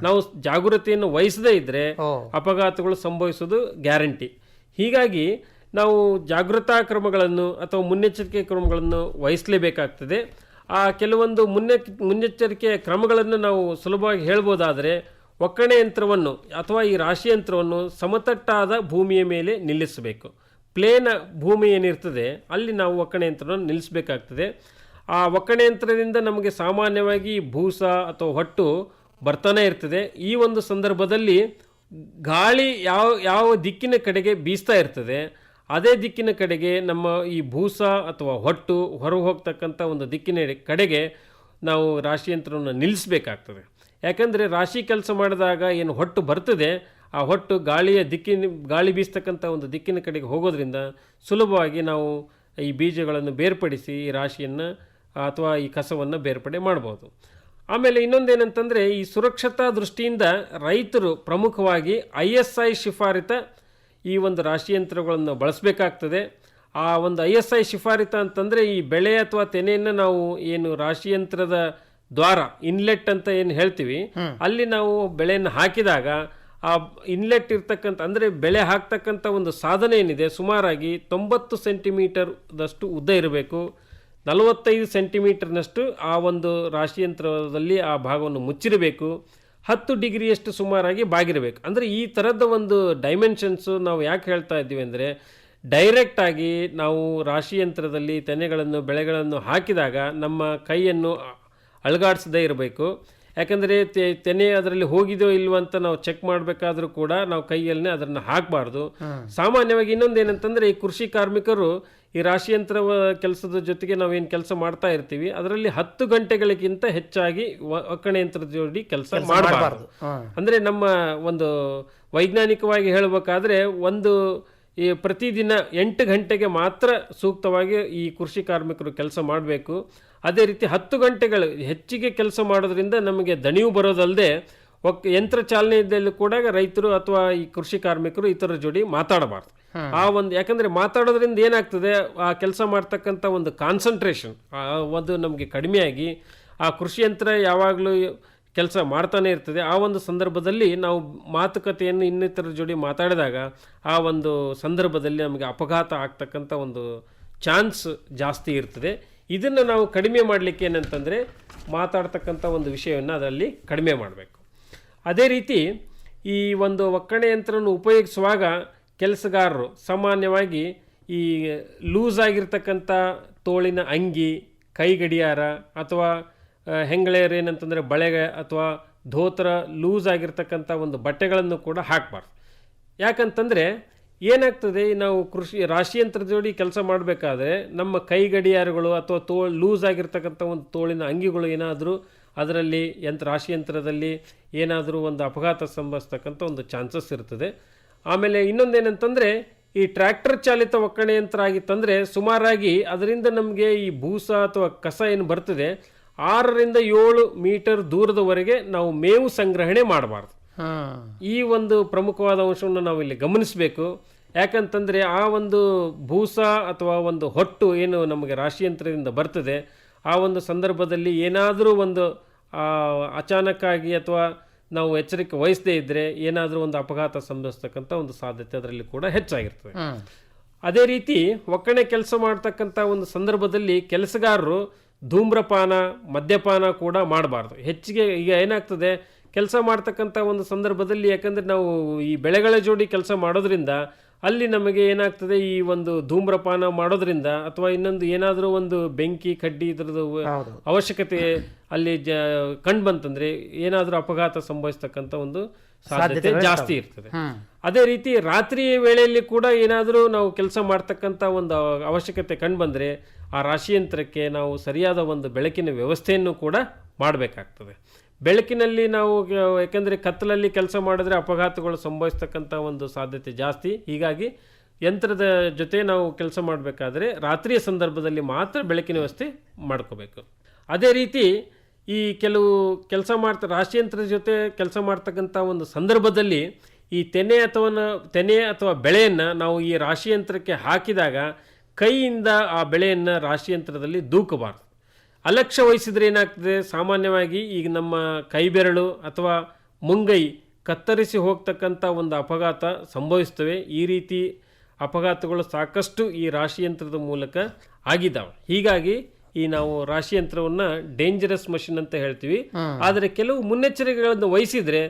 [SPEAKER 4] ನಾವು ಜಾಗೃತಿಯನ್ನು ವಹಿಸದೇ ಇದ್ರೆ ಅಪಘಾತಗಳು ಸಂಭವಿಸೋದು ಗ್ಯಾರಂಟಿ. ಹೀಗಾಗಿ ನಾವು ಜಾಗೃತಾ ಕ್ರಮಗಳನ್ನು ಅಥವಾ ಮುನ್ನೆಚ್ಚರಿಕೆ ಕ್ರಮಗಳನ್ನು ವಹಿಸಲೇಬೇಕಾಗ್ತದೆ. ಆ ಕೆಲವೊಂದು ಮುನ್ನೆಚ್ಚರಿಕೆ ಕ್ರಮಗಳನ್ನು ನಾವು ಸುಲಭವಾಗಿ ಹೇಳ್ಬೋದಾದರೆ, ಒಕ್ಕಣೆ ಯಂತ್ರವನ್ನು ಅಥವಾ ಈ ರಾಶಿ ಯಂತ್ರವನ್ನು ಸಮತಟ್ಟಾದ ಭೂಮಿಯ ಮೇಲೆ ನಿಲ್ಲಿಸಬೇಕು. ಪ್ಲೇನ್ ಭೂಮಿ ಏನಿರ್ತದೆ ಅಲ್ಲಿ ನಾವು ಒಕ್ಕಣೆ ಯಂತ್ರವನ್ನು ನಿಲ್ಲಿಸಬೇಕಾಗ್ತದೆ. ಆ ಒಕ್ಕಣೆ ಯಂತ್ರದಿಂದ ನಮಗೆ ಸಾಮಾನ್ಯವಾಗಿ ಭೂಸ ಅಥವಾ ಹೊಟ್ಟು ಬರ್ತಾನೆ ಇರ್ತದೆ. ಈ ಒಂದು ಸಂದರ್ಭದಲ್ಲಿ ಗಾಳಿ ಯಾವ ದಿಕ್ಕಿನ ಕಡೆಗೆ ಬೀಸ್ತಾ ಇರ್ತದೆ ಅದೇ ದಿಕ್ಕಿನ ಕಡೆಗೆ ನಮ್ಮ ಈ ಭೂಸ ಅಥವಾ ಹೊಟ್ಟು ಹೊರಗೆ ಹೋಗ್ತಕ್ಕಂಥ ಒಂದು ದಿಕ್ಕಿನ ಕಡೆಗೆ ನಾವು ರಾಶಿ ಯಂತ್ರವನ್ನು ನಿಲ್ಲಿಸಬೇಕಾಗ್ತದೆ. ಯಾಕಂದರೆ ರಾಶಿ ಕೆಲಸ ಮಾಡಿದಾಗ ಏನು ಹೊಟ್ಟು ಬರ್ತದೆ ಆ ಹೊಟ್ಟು ಗಾಳಿ ಬೀಸ್ತಕ್ಕಂಥ ಒಂದು ದಿಕ್ಕಿನ ಕಡೆಗೆ ಹೋಗೋದ್ರಿಂದ ಸುಲಭವಾಗಿ ನಾವು ಈ ಬೀಜಗಳನ್ನು ಬೇರ್ಪಡಿಸಿ ಈ ರಾಶಿಯನ್ನು ಅಥವಾ ಈ ಕಸವನ್ನು ಬೇರ್ಪಡೆ ಮಾಡ್ಬೋದು. ಆಮೇಲೆ ಇನ್ನೊಂದೇನಂತಂದರೆ, ಈ ಸುರಕ್ಷತಾ ದೃಷ್ಟಿಯಿಂದ ರೈತರು ಪ್ರಮುಖವಾಗಿ ISI ಶಿಫಾರಿತ ಈ ಒಂದು ರಾಶಿ ಯಂತ್ರಗಳನ್ನು ಬಳಸಬೇಕಾಗ್ತದೆ. ಆ ಒಂದು ISI ಶಿಫಾರಿತ ಅಂತಂದರೆ, ಈ ಬೆಳೆ ಅಥವಾ ತೆನೆಯನ್ನು ನಾವು ಏನು ರಾಶಿ ಯಂತ್ರದ ದ್ವಾರ ಇನ್ಲೆಟ್ ಅಂತ ಏನು ಹೇಳ್ತೀವಿ ಅಲ್ಲಿ ನಾವು ಬೆಳೆಯನ್ನು ಹಾಕಿದಾಗ ಆ ಇನ್ಲೆಟ್ ಇರ್ತಕ್ಕಂಥ ಅಂದರೆ ಬೆಳೆ ಹಾಕ್ತಕ್ಕಂಥ ಒಂದು ಸಾಧನೆ ಏನಿದೆ ಸುಮಾರಾಗಿ 90 ಸೆಂಟಿಮೀಟರ್ದಷ್ಟು ಉದ್ದ ಇರಬೇಕು. 45 ಸೆಂಟಿಮೀಟರ್ನಷ್ಟು ಆ ಒಂದು ರಾಶಿ ಯಂತ್ರದಲ್ಲಿ ಆ ಭಾಗವನ್ನು ಮುಚ್ಚಿರಬೇಕು. 10 ಡಿಗ್ರಿಯಷ್ಟು ಸುಮಾರಾಗಿ ಬಾಗಿರಬೇಕು. ಅಂದರೆ ಈ ಥರದ ಒಂದು ಡೈಮೆನ್ಷನ್ಸು ನಾವು ಯಾಕೆ ಹೇಳ್ತಾ ಇದ್ದೀವಿ ಅಂದರೆ, ಡೈರೆಕ್ಟಾಗಿ ನಾವು ರಾಶಿ ಯಂತ್ರದಲ್ಲಿ ತೆನೆಗಳನ್ನು ಬೆಳೆಗಳನ್ನು ಹಾಕಿದಾಗ ನಮ್ಮ ಕೈಯನ್ನು ಅಲುಗಾಡಿಸದೇ ಇರಬೇಕು. ಯಾಕಂದರೆ ತೆನೆ ಅದರಲ್ಲಿ ಹೋಗಿದೋ ಇಲ್ವೋ ಅಂತ ನಾವು ಚೆಕ್ ಮಾಡಬೇಕಾದ್ರೂ ಕೂಡ ನಾವು ಕೈಯಲ್ಲೇ ಅದನ್ನು ಹಾಕಬಾರ್ದು. ಸಾಮಾನ್ಯವಾಗಿ ಇನ್ನೊಂದೇನಂತಂದರೆ, ಈ ಕೃಷಿ ಕಾರ್ಮಿಕರು ಈ ರಾಶಿ ಯಂತ್ರ ಕೆಲಸದ ಜೊತೆಗೆ ನಾವೇನು ಕೆಲಸ ಮಾಡ್ತಾ ಇರ್ತೀವಿ ಅದರಲ್ಲಿ 10 ಗಂಟೆಗಳಿಗಿಂತ ಹೆಚ್ಚಾಗಿ ಒಕ್ಕಣೆ ಯಂತ್ರದ ಜೋಡಿ ಕೆಲಸ ಮಾಡಬಾರ್ದು. ಅಂದರೆ ನಮ್ಮ ಒಂದು ವೈಜ್ಞಾನಿಕವಾಗಿ ಹೇಳಬೇಕಾದ್ರೆ ಈ ಪ್ರತಿದಿನ 8 ಗಂಟೆಗೆ ಮಾತ್ರ ಸೂಕ್ತವಾಗಿ ಈ ಕೃಷಿ ಕಾರ್ಮಿಕರು ಕೆಲಸ ಮಾಡಬೇಕು. ಅದೇ ರೀತಿ 10 ಗಂಟೆಗಳು ಹೆಚ್ಚಿಗೆ ಕೆಲಸ ಮಾಡೋದ್ರಿಂದ ನಮಗೆ ದಣಿವು ಬರೋದಲ್ಲದೆ ಯಂತ್ರ ಚಾಲನೆಯಲ್ಲಿ ಕೂಡ ರೈತರು ಅಥವಾ ಈ ಕೃಷಿ ಕಾರ್ಮಿಕರು ಇತರ ಜೋಡಿ ಮಾತಾಡಬಾರ್ದು. ಯಾಕಂದ್ರೆ ಮಾತಾಡೋದ್ರಿಂದ ಏನಾಗ್ತದೆ, ಆ ಕೆಲಸ ಮಾಡ್ತಕ್ಕಂಥ ಒಂದು ಕಾನ್ಸಂಟ್ರೇಷನ್ ಒಂದು ನಮಗೆ ಕಡಿಮೆಯಾಗಿ ಆ ಕೃಷಿ ಯಂತ್ರ ಯಾವಾಗಲೂ ಕೆಲಸ ಮಾಡ್ತಾನೆ ಇರ್ತದೆ. ಆ ಒಂದು ಸಂದರ್ಭದಲ್ಲಿ ನಾವು ಮಾತುಕತೆಯನ್ನು ಇನ್ನಿತರ ಜೋಡಿ ಮಾತಾಡಿದಾಗ ಆ ಒಂದು ಸಂದರ್ಭದಲ್ಲಿ ನಮಗೆ ಅಪಘಾತ ಆಗ್ತಕ್ಕಂಥ ಒಂದು ಚಾನ್ಸ್ ಜಾಸ್ತಿ ಇರ್ತದೆ. ಇದನ್ನು ನಾವು ಕಡಿಮೆ ಮಾಡಲಿಕ್ಕೆ ಏನಂತಂದರೆ, ಮಾತಾಡ್ತಕ್ಕಂಥ ಒಂದು ವಿಷಯವನ್ನು ಅದರಲ್ಲಿ ಕಡಿಮೆ ಮಾಡಬೇಕು. ಅದೇ ರೀತಿ ಈ ಒಂದು ಒಕ್ಕಣೆ ಯಂತ್ರವನ್ನು ಉಪಯೋಗಿಸುವಾಗ ಕೆಲಸಗಾರರು ಸಾಮಾನ್ಯವಾಗಿ ಈ ಲೂಸ್ ಆಗಿರ್ತಕ್ಕಂಥ ತೋಳಿನ ಅಂಗಿ, ಕೈ ಗಡಿಯಾರ ಅಥವಾ ಹೆಂಗಳೆಯರು ಏನಂತಂದರೆ ಬಳೆಗೆ ಅಥವಾ ಧೋತ್ರ ಲೂಸ್ ಆಗಿರ್ತಕ್ಕಂಥ ಒಂದು ಬಟ್ಟೆಗಳನ್ನು ಕೂಡ ಹಾಕಬಾರ್ದು. ಯಾಕಂತಂದರೆ ಏನಾಗ್ತದೆ, ನಾವು ರಾಶಿ ಯಂತ್ರದ ಜೋಡಿ ಕೆಲಸ ಮಾಡಬೇಕಾದ್ರೆ ನಮ್ಮ ಕೈ ಗಡಿಯಾರಗಳು ಅಥವಾ ಲೂಸ್ ಆಗಿರ್ತಕ್ಕಂಥ ಒಂದು ತೋಳಿನ ಅಂಗಿಗಳು ಏನಾದರೂ ಅದರಲ್ಲಿ ರಾಶಿ ಯಂತ್ರದಲ್ಲಿ ಏನಾದರೂ ಒಂದು ಅಪಘಾತ ಸಂಭವಿಸ್ತಕ್ಕಂಥ ಒಂದು ಚಾನ್ಸಸ್ ಇರ್ತದೆ. ಆಮೇಲೆ ಇನ್ನೊಂದೇನಂತಂದರೆ, ಈ ಟ್ರ್ಯಾಕ್ಟರ್ ಚಾಲಿತ ಒಕ್ಕಣೆ ಯಂತ್ರ ಆಗಿತ್ತಂದರೆ ಸುಮಾರಾಗಿ ಅದರಿಂದ ನಮಗೆ ಈ ಭೂಸ ಅಥವಾ ಕಸ ಏನು ಬರ್ತದೆ 6ರಿಂದ 7 ಮೀಟರ್ ದೂರದವರೆಗೆ ನಾವು ಮೇವು ಸಂಗ್ರಹಣೆ ಮಾಡಬಾರ್ದು. ಈ ಒಂದು ಪ್ರಮುಖವಾದ ಅಂಶವನ್ನು ನಾವು ಇಲ್ಲಿ ಗಮನಿಸಬೇಕು. ಯಾಕಂತಂದರೆ ಆ ಒಂದು ಭೂಸ ಅಥವಾ ಒಂದು ಹೊಟ್ಟು ಏನು ನಮಗೆ ರಾಶಿ ಯಂತ್ರದಿಂದ ಬರ್ತದೆ ಆ ಒಂದು ಸಂದರ್ಭದಲ್ಲಿ ಏನಾದರೂ ಒಂದು ಅಚಾನಕ್ಕಾಗಿ ಅಥವಾ ನಾವು ಎಚ್ಚರಿಕೆ ವಹಿಸದೇ ಇದ್ದರೆ ಏನಾದರೂ ಒಂದು ಅಪಘಾತ ಸಂಭವಿಸ್ತಕ್ಕಂಥ ಒಂದು ಸಾಧ್ಯತೆ ಅದರಲ್ಲಿ ಕೂಡ ಹೆಚ್ಚಾಗಿರ್ತದೆ. ಅದೇ ರೀತಿ ಒಕ್ಕಣೆ ಕೆಲಸ ಮಾಡ್ತಕ್ಕಂಥ ಒಂದು ಸಂದರ್ಭದಲ್ಲಿ ಕೆಲಸಗಾರರು ಧೂಮ್ರಪಾನ, ಮದ್ಯಪಾನ ಕೂಡ ಮಾಡಬಾರ್ದು. ಹೆಚ್ಚಿಗೆ ಈಗ ಏನಾಗ್ತದೆ, ಕೆಲಸ ಮಾಡ್ತಕ್ಕಂಥ ಒಂದು ಸಂದರ್ಭದಲ್ಲಿ ಯಾಕಂದರೆ ನಾವು ಈ ಬೆಳೆಗಳ ಜೋಡಿ ಕೆಲಸ ಮಾಡೋದ್ರಿಂದ ಅಲ್ಲಿ ನಮಗೆ ಏನಾಗ್ತದೆ, ಈ ಒಂದು ಧೂಮ್ರಪಾನ ಮಾಡೋದ್ರಿಂದ ಅಥವಾ ಇನ್ನೊಂದು ಏನಾದರೂ ಒಂದು ಬೆಂಕಿ ಕಡ್ಡಿ ಇದರದ್ದು ಅವಶ್ಯಕತೆ ಅಲ್ಲಿ ಕಂಡು ಬಂತಂದರೆ ಏನಾದರೂ ಅಪಘಾತ ಸಂಭವಿಸ್ತಕ್ಕಂಥ ಒಂದು ಸಾಧ್ಯತೆ ಜಾಸ್ತಿ ಇರ್ತದೆ. ಅದೇ ರೀತಿ ರಾತ್ರಿ ವೇಳೆಯಲ್ಲಿ ಕೂಡ ಏನಾದರೂ ನಾವು ಕೆಲಸ ಮಾಡ್ತಕ್ಕಂಥ ಒಂದು ಅವಶ್ಯಕತೆ ಕಂಡು ಬಂದರೆ ಆ ರಾಶಿ ಯಂತ್ರಕ್ಕೆ ನಾವು ಸರಿಯಾದ ಒಂದು ಬೆಳಕಿನ ವ್ಯವಸ್ಥೆಯನ್ನು ಕೂಡ ಮಾಡಬೇಕಾಗ್ತದೆ. ಬೆಳಕಿನಲ್ಲಿ ನಾವು ಯಾಕೆಂದರೆ ಕತ್ತಲಲ್ಲಿ ಕೆಲಸ ಮಾಡಿದ್ರೆ ಅಪಘಾತಗಳು ಸಂಭವಿಸ್ತಕ್ಕಂಥ ಒಂದು ಸಾಧ್ಯತೆ ಜಾಸ್ತಿ. ಹೀಗಾಗಿ ಯಂತ್ರದ ಜೊತೆ ನಾವು ಕೆಲಸ ಮಾಡಬೇಕಾದ್ರೆ ರಾತ್ರಿಯ ಸಂದರ್ಭದಲ್ಲಿ ಮಾತ್ರ ಬೆಳಕಿನ ವ್ಯವಸ್ಥೆ ಮಾಡ್ಕೋಬೇಕು. ಅದೇ ರೀತಿ ಈ ಕೆಲವು ರಾಶಿ ಯಂತ್ರದ ಜೊತೆ ಕೆಲಸ ಮಾಡ್ತಕ್ಕಂಥ ಒಂದು ಸಂದರ್ಭದಲ್ಲಿ ಈ ತೆನೆ ಅಥವಾ ಬೆಳೆಯನ್ನು ನಾವು ಈ ರಾಶಿ ಯಂತ್ರಕ್ಕೆ ಹಾಕಿದಾಗ ಕೈಯಿಂದ ಆ ಬೆಳೆಯನ್ನು ರಾಶಿ ಯಂತ್ರದಲ್ಲಿ ದೂಕಬಾರ್ದು. ಅಲಕ್ಷ್ಯ ವಹಿಸಿದ್ರೆ ಏನಾಗ್ತದೆ, ಸಾಮಾನ್ಯವಾಗಿ ಈಗ ನಮ್ಮ ಕೈ ಬೆರಳು ಅಥವಾ ಮುಂಗೈ ಕತ್ತರಿಸಿ ಹೋಗ್ತಕ್ಕಂಥ ಒಂದು ಅಪಘಾತ ಸಂಭವಿಸ್ತವೆ. ಈ ರೀತಿ ಅಪಘಾತಗಳು ಸಾಕಷ್ಟು ಈ ರಾಶಿಯಂತ್ರದ ಮೂಲಕ ಆಗಿದ್ದಾವೆ. ಹೀಗಾಗಿ ಈ ನಾವು ರಾಶಿಯಂತ್ರವನ್ನು ಡೇಂಜರಸ್ ಮಷಿನ್ ಅಂತ ಹೇಳ್ತೀವಿ. ಆದರೆ ಕೆಲವು ಮುನ್ನೆಚ್ಚರಿಕೆಗಳನ್ನು ವಹಿಸಿದ್ರೆ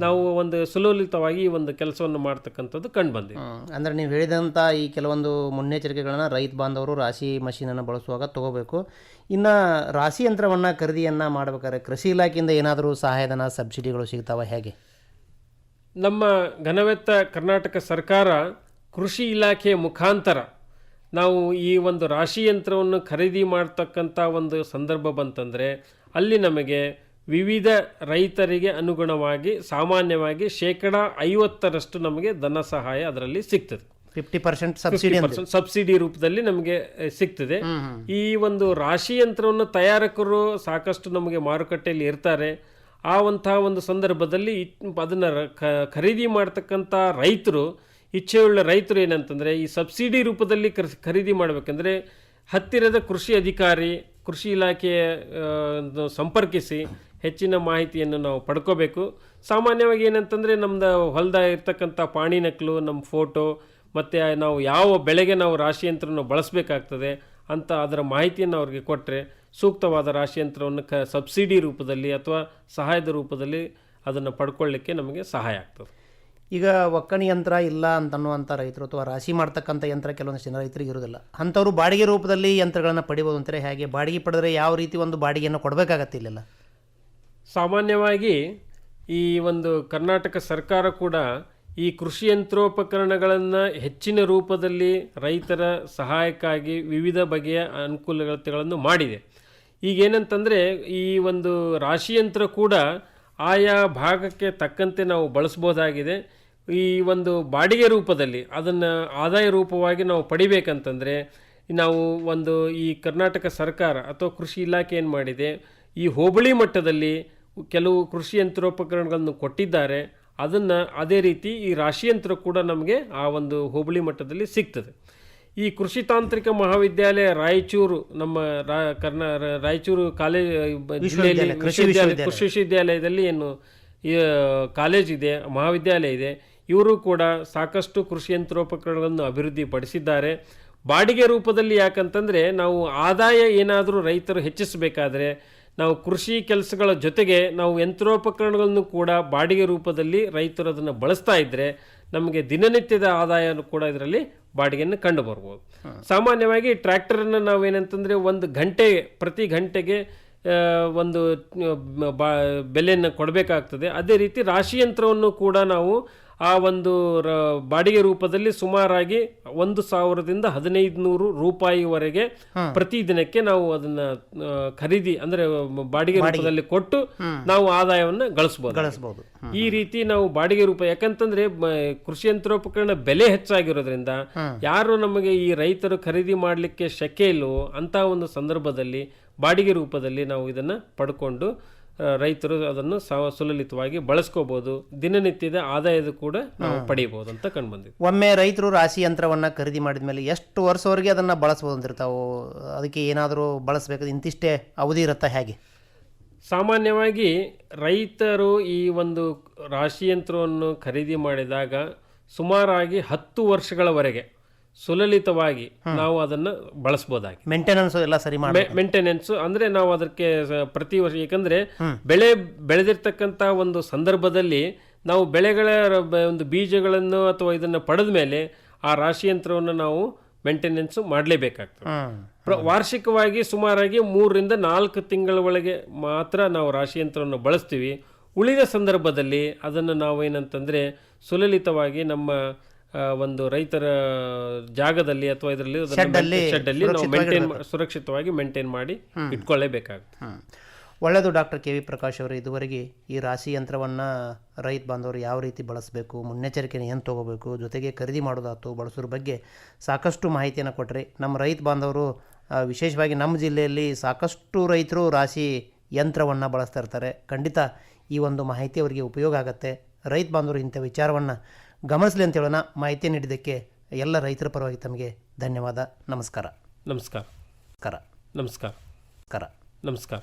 [SPEAKER 4] ನಾವು ಒಂದು ಸುಲಲಿತವಾಗಿ ಈ ಒಂದು ಕೆಲಸವನ್ನು ಮಾಡ್ತಕ್ಕಂಥದ್ದು ಕಂಡು ಬಂದಿದೆ.
[SPEAKER 3] ಅಂದರೆ ನೀವು ಹೇಳಿದಂಥ ಈ ಕೆಲವೊಂದು ಮುನ್ನೆಚ್ಚರಿಕೆಗಳನ್ನು ರೈತ ಬಾಂಧವರು ರಾಶಿ ಮಷೀನನ್ನು ಬಳಸುವಾಗ ತಗೋಬೇಕು. ಇನ್ನು ರಾಶಿ ಯಂತ್ರವನ್ನು ಖರೀದಿಯನ್ನು ಮಾಡಬೇಕಾದ್ರೆ ಕೃಷಿ ಇಲಾಖೆಯಿಂದ ಏನಾದರೂ ಸಹಾಯಧನ ಸಬ್ಸಿಡಿಗಳು ಸಿಗ್ತಾವ ಹೇಗೆ?
[SPEAKER 4] ನಮ್ಮ ಘನವೆತ್ತ ಕರ್ನಾಟಕ ಸರ್ಕಾರ ಕೃಷಿ ಇಲಾಖೆಯ ಮುಖಾಂತರ ನಾವು ಈ ಒಂದು ರಾಶಿ ಯಂತ್ರವನ್ನು ಖರೀದಿ ಮಾಡ್ತಕ್ಕಂಥ ಒಂದು ಸಂದರ್ಭ ಬಂತಂದರೆ ಅಲ್ಲಿ ನಮಗೆ ವಿವಿಧ ರೈತರಿಗೆ ಅನುಗುಣವಾಗಿ ಸಾಮಾನ್ಯವಾಗಿ 50% ನಮಗೆ ಧನ ಸಹಾಯ ಅದರಲ್ಲಿ ಸಿಗ್ತದೆ.
[SPEAKER 3] 50%
[SPEAKER 4] ಸಬ್ಸಿಡಿ ರೂಪದಲ್ಲಿ ನಮಗೆ ಸಿಗ್ತದೆ. ಈ ಒಂದು ರಾಶಿ ಯಂತ್ರವನ್ನು ತಯಾರಕರು ಸಾಕಷ್ಟು ನಮಗೆ ಮಾರುಕಟ್ಟೆಯಲ್ಲಿ ಇರ್ತಾರೆ. ಒಂದು ಸಂದರ್ಭದಲ್ಲಿ ಅದನ್ನು ಖರೀದಿ ಮಾಡ್ತಕ್ಕಂಥ ರೈತರು, ಇಚ್ಛೆಯುಳ್ಳ ರೈತರು ಏನಂತಂದರೆ ಈ ಸಬ್ಸಿಡಿ ರೂಪದಲ್ಲಿ ಖರೀದಿ ಮಾಡಬೇಕಂದ್ರೆ ಹತ್ತಿರದ ಕೃಷಿ ಅಧಿಕಾರಿ, ಕೃಷಿ ಇಲಾಖೆಯ ಸಂಪರ್ಕಿಸಿ ಹೆಚ್ಚಿನ ಮಾಹಿತಿಯನ್ನು ನಾವು ಪಡ್ಕೋಬೇಕು. ಸಾಮಾನ್ಯವಾಗಿ ಏನಂತಂದರೆ ನಮ್ಮದು ಹೊಲದ ಇರ್ತಕ್ಕಂಥ ಪಾಣಿ ನಕಲು, ನಮ್ಮ ಫೋಟೋ ಮತ್ತು ನಾವು ಯಾವ ಬೆಳೆಗೆ ನಾವು ರಾಶಿಯಂತ್ರವನ್ನು ಬಳಸಬೇಕಾಗ್ತದೆ ಅಂತ ಅದರ ಮಾಹಿತಿಯನ್ನು ಅವ್ರಿಗೆ ಕೊಟ್ಟರೆ ಸೂಕ್ತವಾದ ರಾಶಿಯಂತ್ರವನ್ನು ಸಬ್ಸಿಡಿ ರೂಪದಲ್ಲಿ ಅಥವಾ ಸಹಾಯದ ರೂಪದಲ್ಲಿ ಅದನ್ನು ಪಡ್ಕೊಳ್ಳಿಕ್ಕೆ ನಮಗೆ ಸಹಾಯ ಆಗ್ತದೆ.
[SPEAKER 3] ಈಗ ಒಕ್ಕಣಿ ಯಂತ್ರ ಇಲ್ಲ ಅಂತನ್ನುವಂಥ ರೈತರು ಅಥವಾ ರಾಶಿ ಮಾಡ್ತಕ್ಕಂಥ ಯಂತ್ರ ಕೆಲವೊಂದಿಷ್ಟು ಜನ ರೈತರಿಗೆ ಇರೋದಿಲ್ಲ, ಅಂಥವ್ರು ಬಾಡಿಗೆ ರೂಪದಲ್ಲಿ ಯಂತ್ರಗಳನ್ನು ಪಡಿಬೋದು ಅಂತಾರೆ. ಹೇಗೆ ಬಾಡಿಗೆ ಪಡೆದ್ರೆ ಯಾವ ರೀತಿ ಒಂದು ಬಾಡಿಗೆಯನ್ನು ಕೊಡಬೇಕಾಗತ್ತೆ ಇಲ್ಲೆಲ್ಲ?
[SPEAKER 4] ಸಾಮಾನ್ಯವಾಗಿ ಈ ಒಂದು ಕರ್ನಾಟಕ ಸರ್ಕಾರ ಕೂಡ ಈ ಕೃಷಿ ಯಂತ್ರೋಪಕರಣಗಳನ್ನು ಹೆಚ್ಚಿನ ರೂಪದಲ್ಲಿ ರೈತರ ಸಹಾಯಕ್ಕಾಗಿ ವಿವಿಧ ಬಗೆಯ ಅನುಕೂಲತೆಗಳನ್ನು ಮಾಡಿದೆ. ಈಗೇನಂತಂದರೆ ಈ ಒಂದು ರಾಶಿಯಂತ್ರ ಕೂಡ ಆಯಾ ಭಾಗಕ್ಕೆ ತಕ್ಕಂತೆ ನಾವು ಬಳಸ್ಬೋದಾಗಿದೆ. ಈ ಒಂದು ಬಾಡಿಗೆ ರೂಪದಲ್ಲಿ ಅದನ್ನು ಆದಾಯ ರೂಪವಾಗಿ ನಾವು ಪಡಿಬೇಕಂತಂದರೆ ನಾವು ಒಂದು ಈ ಕರ್ನಾಟಕ ಸರ್ಕಾರ ಅಥವಾ ಕೃಷಿ ಇಲಾಖೆ ಏನು ಮಾಡಿದೆ, ಈ ಹೋಬಳಿ ಮಟ್ಟದಲ್ಲಿ ಕೆಲವು ಕೃಷಿ ಯಂತ್ರೋಪಕರಣಗಳನ್ನು ಕೊಟ್ಟಿದ್ದಾರೆ. ಅದನ್ನು ಅದೇ ರೀತಿ ಈ ರಾಶಿಯಂತ್ರ ಕೂಡ ನಮಗೆ ಆ ಒಂದು ಹೋಬಳಿ ಮಟ್ಟದಲ್ಲಿ ಸಿಗ್ತದೆ. ಈ ಕೃಷಿ ತಾಂತ್ರಿಕ ಮಹಾವಿದ್ಯಾಲಯ ರಾಯಚೂರು, ನಮ್ಮ ರಾಯಚೂರು ಕಾಲೇಜ್ ಜಿಲ್ಲೆಯಲ್ಲಿ ಕೃಷಿ ವಿಶ್ವವಿದ್ಯಾಲಯದಲ್ಲಿ ಏನು ಕಾಲೇಜ್ ಇದೆ, ಮಹಾವಿದ್ಯಾಲಯ ಇದೆ, ಇವರು ಕೂಡ ಸಾಕಷ್ಟು ಕೃಷಿ ಯಂತ್ರೋಪಕರಣಗಳನ್ನು ಅಭಿವೃದ್ಧಿ ಪಡಿಸಿದ್ದಾರೆ. ಬಾಡಿಗೆ ರೂಪದಲ್ಲಿ ಯಾಕಂತಂದರೆ ನಾವು ಆದಾಯ ಏನಾದರೂ ರೈತರು ಹೆಚ್ಚಿಸಬೇಕಾದ್ರೆ ನಾವು ಕೃಷಿ ಕೆಲಸಗಳ ಜೊತೆಗೆ ನಾವು ಯಂತ್ರೋಪಕರಣಗಳನ್ನು ಕೂಡ ಬಾಡಿಗೆ ರೂಪದಲ್ಲಿ ರೈತರು ಅದನ್ನು ಬಳಸ್ತಾ ಇದ್ದರೆ ನಮಗೆ ದಿನನಿತ್ಯದ ಆದಾಯನೂ ಕೂಡ ಇದರಲ್ಲಿ ಬಾಡಿಗೆಯನ್ನು ಕಂಡು ಬರ್ಬೋದು. ಸಾಮಾನ್ಯವಾಗಿ ಟ್ರ್ಯಾಕ್ಟರನ್ನು ನಾವೇನಂತಂದರೆ ಪ್ರತಿ ಗಂಟೆಗೆ ಒಂದು ಬೆಲೆಯನ್ನು ಕೊಡಬೇಕಾಗ್ತದೆ. ಅದೇ ರೀತಿ ರಾಶಿ ಯಂತ್ರವನ್ನು ಕೂಡ ನಾವು ಆ ಒಂದು ಬಾಡಿಗೆ ರೂಪದಲ್ಲಿ ಸುಮಾರಾಗಿ 1,000ದಿಂದ 1,500 ರೂಪಾಯಿವರೆಗೆ ಪ್ರತಿದಿನಕ್ಕೆ ನಾವು ಅದನ್ನ ಖರೀದಿ ಅಂದ್ರೆ ಬಾಡಿಗೆ ರೂಪದಲ್ಲಿ ಕೊಟ್ಟು ನಾವು ಆದಾಯವನ್ನು ಗಳಿಸಬಹುದು. ಈ ರೀತಿ ನಾವು ಬಾಡಿಗೆ ರೂಪ, ಯಾಕಂತಂದ್ರೆ ಕೃಷಿ ಯಂತ್ರೋಪಕರಣ ಬೆಲೆ ಹೆಚ್ಚಾಗಿರೋದ್ರಿಂದ ಯಾರು ನಮಗೆ ಈ ರೈತರು ಖರೀದಿ ಮಾಡಲಿಕ್ಕೆ ಶಕ್ಯ ಇಲ್ಲವೋ ಅಂತ ಒಂದು ಸಂದರ್ಭದಲ್ಲಿ ಬಾಡಿಗೆ ರೂಪದಲ್ಲಿ ನಾವು ಇದನ್ನ ಪಡ್ಕೊಂಡು ರೈತರು ಅದನ್ನು ಸುಲಲಿತವಾಗಿ ಬಳಸ್ಕೋಬಹುದು. ದಿನನಿತ್ಯದ ಆದಾಯದ ಕೂಡ ನಾವು ಪಡೆಯಬಹುದು ಅಂತ ಕಂಡು ಬಂದಿದೆ.
[SPEAKER 3] ಒಮ್ಮೆ ರೈತರು ರಾಶಿ ಯಂತ್ರವನ್ನು ಖರೀದಿ ಮಾಡಿದ ಮೇಲೆ ಎಷ್ಟು ವರ್ಷವರೆಗೆ ಅದನ್ನು ಬಳಸ್ಬೋದು ಅಂತಿರ್ತಾವೆ? ಅದಕ್ಕೆ ಏನಾದರೂ ಬಳಸಬೇಕಾದ್ರೆ ಇಂತಿಷ್ಟೇ ಅವಧಿ ಇರುತ್ತಾ ಹೇಗೆ?
[SPEAKER 4] ಸಾಮಾನ್ಯವಾಗಿ ರೈತರು ಈ ಒಂದು ರಾಶಿ ಯಂತ್ರವನ್ನು ಖರೀದಿ ಮಾಡಿದಾಗ ಸುಮಾರಾಗಿ 10 ವರ್ಷಗಳವರೆಗೆ ಸುಲಲಿತವಾಗಿ ನಾವು ಅದನ್ನು ಬಳಸಬಹುದಾಗಿ.
[SPEAKER 3] ಮೇಂಟೆನೆನ್ಸ್ ಎಲ್ಲ ಸರಿ ಮಾಡಿ,
[SPEAKER 4] ಮೇಂಟೆನೆನ್ಸ್ ಅಂದ್ರೆ ನಾವು ಅದಕ್ಕೆ ಪ್ರತಿ ವರ್ಷ, ಯಾಕಂದ್ರೆ ಬೆಳೆದಿರ್ತಕ್ಕಂಥ ಒಂದು ಸಂದರ್ಭದಲ್ಲಿ ನಾವು ಬೆಳೆಗಳ ಒಂದು ಬೀಜಗಳನ್ನು ಅಥವಾ ಇದನ್ನು ಪಡೆದ ಮೇಲೆ ಆ ರಾಶಿ ಯಂತ್ರವನ್ನು ನಾವು ಮೇಂಟೆನೆನ್ಸ್ ಮಾಡಲೇಬೇಕಾಗ್ತದೆ. ವಾರ್ಷಿಕವಾಗಿ ಸುಮಾರಾಗಿ 3 ರಿಂದ 4 ತಿಂಗಳ ಒಳಗೆ ಮಾತ್ರ ನಾವು ರಾಶಿ ಯಂತ್ರವನ್ನು ಬಳಸ್ತೀವಿ. ಉಳಿದ ಸಂದರ್ಭದಲ್ಲಿ ಅದನ್ನು ನಾವು ಏನಂತಂದ್ರೆ ಸುಲಲಿತವಾಗಿ ನಮ್ಮ ಒಂದು ರೈತರ ಜಾಗದಲ್ಲಿ ಅಥವಾ ಇದರಲ್ಲಿ ಶೆಡ್ಡಲ್ಲಿ ನಾವು ಸುರಕ್ಷಿತವಾಗಿ ಮೇಂಟೈನ್ ಮಾಡಿ ಇಟ್ಕೊಳ್ಳೇಬೇಕಾಗುತ್ತೆ.
[SPEAKER 3] ಒಳ್ಳೆಯದು. ಡಾಕ್ಟರ್ ಕೆ ವಿ ಪ್ರಕಾಶ್ ಅವರು ಇದುವರೆಗೆ ಈ ರಾಶಿ ಯಂತ್ರವನ್ನು ರೈತ ಬಾಂಧವರು ಯಾವ ರೀತಿ ಬಳಸಬೇಕು, ಮುನ್ನೆಚ್ಚರಿಕೆನ ಏನು ತೊಗೋಬೇಕು, ಜೊತೆಗೆ ಖರೀದಿ ಮಾಡೋದಾಯ್ತು ಬಳಸೋದ್ರ ಬಗ್ಗೆ ಸಾಕಷ್ಟು ಮಾಹಿತಿಯನ್ನು ಕೊಟ್ಟರೆ. ನಮ್ಮ ರೈತ ಬಾಂಧವರು ವಿಶೇಷವಾಗಿ ನಮ್ಮ ಜಿಲ್ಲೆಯಲ್ಲಿ ಸಾಕಷ್ಟು ರೈತರು ರಾಶಿ ಯಂತ್ರವನ್ನು ಬಳಸ್ತಾ ಇರ್ತಾರೆ. ಖಂಡಿತ ಈ ಒಂದು ಮಾಹಿತಿ ಅವರಿಗೆ ಉಪಯೋಗ ಆಗುತ್ತೆ. ರೈತ ಬಾಂಧವರು ಇಂಥ ವಿಚಾರವನ್ನು ಗಮನಿಸಲಿ ಅಂತ ಹೇಳೋಣ. ಮಾಹಿತಿ ನೀಡಿದ್ದಕ್ಕೆ ಎಲ್ಲ ರೈತರ ಪರವಾಗಿ ತಮಗೆ ಧನ್ಯವಾದ. ನಮಸ್ಕಾರ.
[SPEAKER 4] ನಮಸ್ಕಾರ.
[SPEAKER 3] ನಮಸ್ಕಾರ.
[SPEAKER 4] ನಮಸ್ಕಾರ.
[SPEAKER 3] ನಮಸ್ಕಾರ.
[SPEAKER 4] ನಮಸ್ಕಾರ.